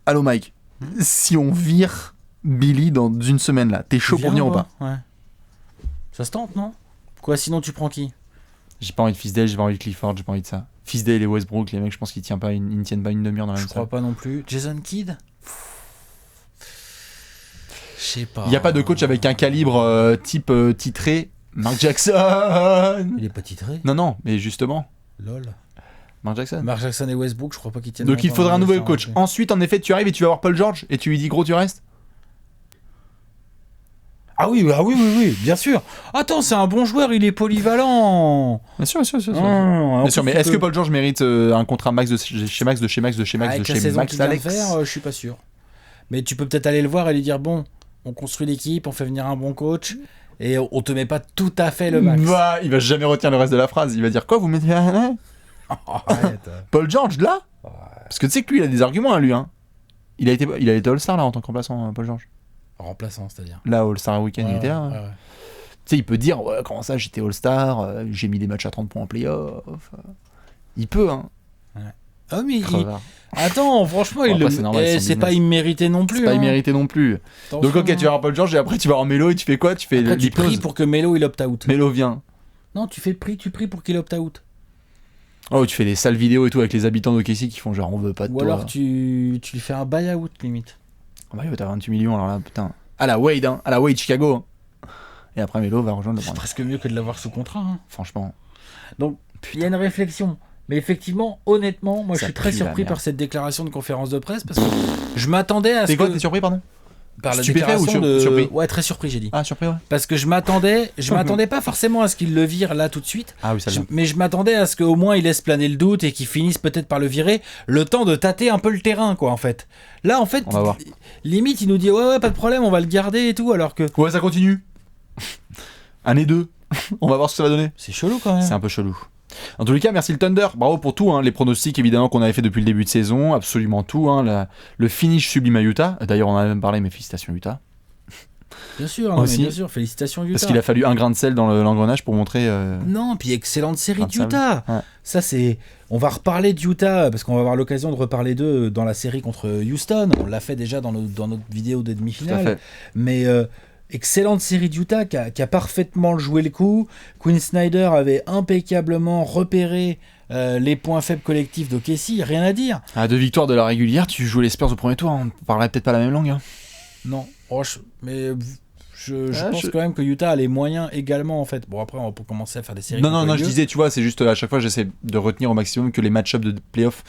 Allô Mike, si on vire Billy dans une semaine là, t'es chaud pour venir ou pas? Ouais. Ça se tente, non? Quoi, sinon tu prends qui? J'ai pas envie de Fisdale, j'ai pas envie de Clifford, j'ai pas envie de ça. Fisdale et Westbrook, les mecs, je pense qu'ils tiennent pas ils ne tiennent pas une demi-heure dans la Je même crois salle. pas non plus. Jason Kidd? Je sais pas. Il y a pas de coach avec un calibre type titré Mark Jackson. Il est pas titré. Non, mais justement, Lol. Mark Jackson. Mark Jackson et Westbrook, je crois pas qu'ils tiennent. Donc il longtemps faudra un dans nouvel les coach. champs, Ensuite, en effet, tu arrives et tu vas voir Paul George et tu lui dis gros, tu restes. Ah oui, bien sûr. Attends, c'est un bon joueur, il est polyvalent. Bien sûr. Bien Bien sûr, mais est-ce que Paul George mérite un contrat max de chez Max, avec la saison qu'il vient de faire, je suis pas sûr. Mais tu peux peut-être aller le voir et lui dire bon, on construit l'équipe, on fait venir un bon coach et on te met pas tout à fait le max. Bah, il va jamais retenir le reste de la phrase. Il va dire quoi, vous mettez Arrête. Paul George là? Parce que tu sais que lui, il a des arguments à lui. Hein. Il a été All-Star là en tant que remplaçant, Paul George. Remplaçant, c'est-à-dire. Là, All-Star Weekend, il était là. Ouais. Tu sais, il peut dire comment ça, j'étais All-Star, j'ai mis des matchs à 30 points en playoff. Il peut, hein. Ouais. Ah, mais Crevard. Attends, franchement, Après, c'est normal, c'est son c'est pas business. immérité non plus. C'est pas hein. immérité non plus. Attention, Donc, ok, tu vas voir Paul George et après, tu vas voir Melo et tu fais quoi? Tu fais Après, tu l'hypnose. pries pour que Melo il opt-out. Melo vient. Non, tu pries pour qu'il opt-out. Oh, tu fais des sales vidéos et tout avec les habitants d'OKC qui font genre on veut pas de Ou toi. alors tu lui fais un buy-out limite. Ah bah, t'as 28 millions alors là, putain. À la Wade, hein. À la Wade Chicago. Hein. Et après, Melo va rejoindre le C'est Brand. presque mieux que de l'avoir sous contrat. hein. Franchement. Donc, il y a une réflexion. Mais effectivement, honnêtement, moi je Ça suis très pue la surpris merde. par cette déclaration de conférence de presse parce que je m'attendais à ce T'es quoi, que... t'es surpris, pardon? Par la Stupéfait ou déclaration de... surpris Ouais, très surpris, j'ai dit. Ah, surpris, ouais. Parce que je m'attendais pas forcément à ce qu'il le vire là tout de suite. Ah oui, ça vient. Mais je m'attendais à ce qu'au moins il laisse planer le doute et qu'il finisse peut-être par le virer, le temps de tâter un peu le terrain, quoi, en fait. Là, en fait, On va voir. limite, il nous dit ouais, pas de problème, on va le garder et tout, alors que. Ouais, ça continue. Année 2. On va voir ce que ça va donner. C'est chelou quand même. C'est un peu chelou. En tous les cas, merci le Thunder. Bravo pour tout. Hein. Les pronostics, évidemment, qu'on avait fait depuis le début de saison. Absolument tout. Hein. Le finish sublime à Utah. D'ailleurs, on en a même parlé, mais félicitations Utah. Bien sûr, non, Aussi. mais bien sûr, félicitations Utah. Parce qu'il a fallu un grain de sel dans l'engrenage pour montrer. Non, puis excellente série Grain de sable. d'Utah. Ouais. Ça, c'est. On va reparler d'Utah parce qu'on va avoir l'occasion de reparler d'eux dans la série contre Houston. On l'a fait déjà dans notre vidéo de Tout à demi-finale. fait. Mais excellente série d'Utah qui a parfaitement joué le coup. Quinn Snyder avait impeccablement repéré les points faibles collectifs d'OKC, rien à dire. À 2 victoires de la régulière, tu joues les Spurs au premier tour. Hein. On parlerait peut-être pas la même langue. Hein. Non, mais je Ah, pense je- quand même que Utah a les moyens également en fait. Bon après on va commencer à faire des séries. Non, contre je lieu. disais, tu vois, c'est juste à chaque fois, j'essaie de retenir au maximum que les match-ups de playoff,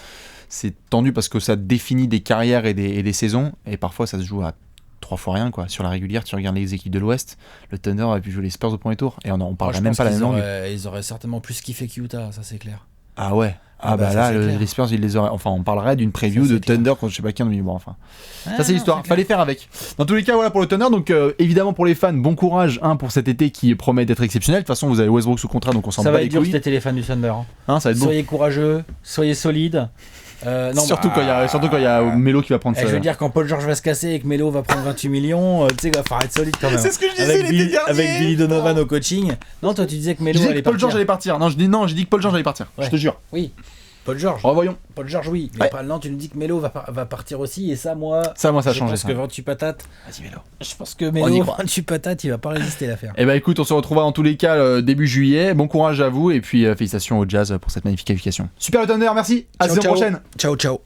c'est tendu parce que ça définit des carrières et des saisons. Et parfois, ça se joue à 3 fois rien, quoi. Sur la régulière, tu regardes les équipes de l'Ouest, le Thunder a pu jouer les Spurs au premier tour. Et on Moi, parlerait je même pense pas la qu'ils même langue. Ils auraient certainement plus kiffé qu'Utah, ça c'est clair. Ah ouais. Ah Ah bah, bah ça, là, c'est clair. les Spurs, ils les auraient. Enfin, on parlerait d'une preview Ça, c'est de clair. Thunder contre je sais pas qui. Mais bon, enfin. Ah, Ça, c'est l'histoire. clair. Fallait faire avec. Dans tous les cas, voilà pour le Thunder. Donc, évidemment, pour les fans, bon courage pour cet été qui promet d'être exceptionnel. De toute façon, vous avez Westbrook sous contrat, donc on s'en Ça bat va les être dur couilles. cet été les fans du Thunder. hein. Hein, ça va être beau. Soyez courageux, soyez solides. Non, Surtout quand il y a Melo qui va prendre je ça. veux dire, quand Paul George va se casser et que Melo va prendre 28 millions, tu sais, il va falloir être solide quand même. C'est ce que je disais avec l'été dernier. avec Billy Donovan au coaching. Non, toi tu disais que Je Melo disais allait que Paul partir. George allait partir. Non, j'ai dit que Paul George allait partir. Ouais. Je te jure. Oui, Paul George. Revoyons. Paul George, oui. Mais Ouais. pas, non, tu nous dis que Melo va partir aussi. Et ça, moi. Ça, a je changé. pense Ça. que 28 patates. Vas-y, Melo. Je pense que On y Melo, croit. 28 patates, il va pas résister à l'affaire. Eh ben écoute, on se retrouvera dans tous les cas début juillet. Bon courage à vous et puis félicitations au Jazz pour cette magnifique qualification. Super le Thunder, merci. À la saison prochaine. Ciao, ciao.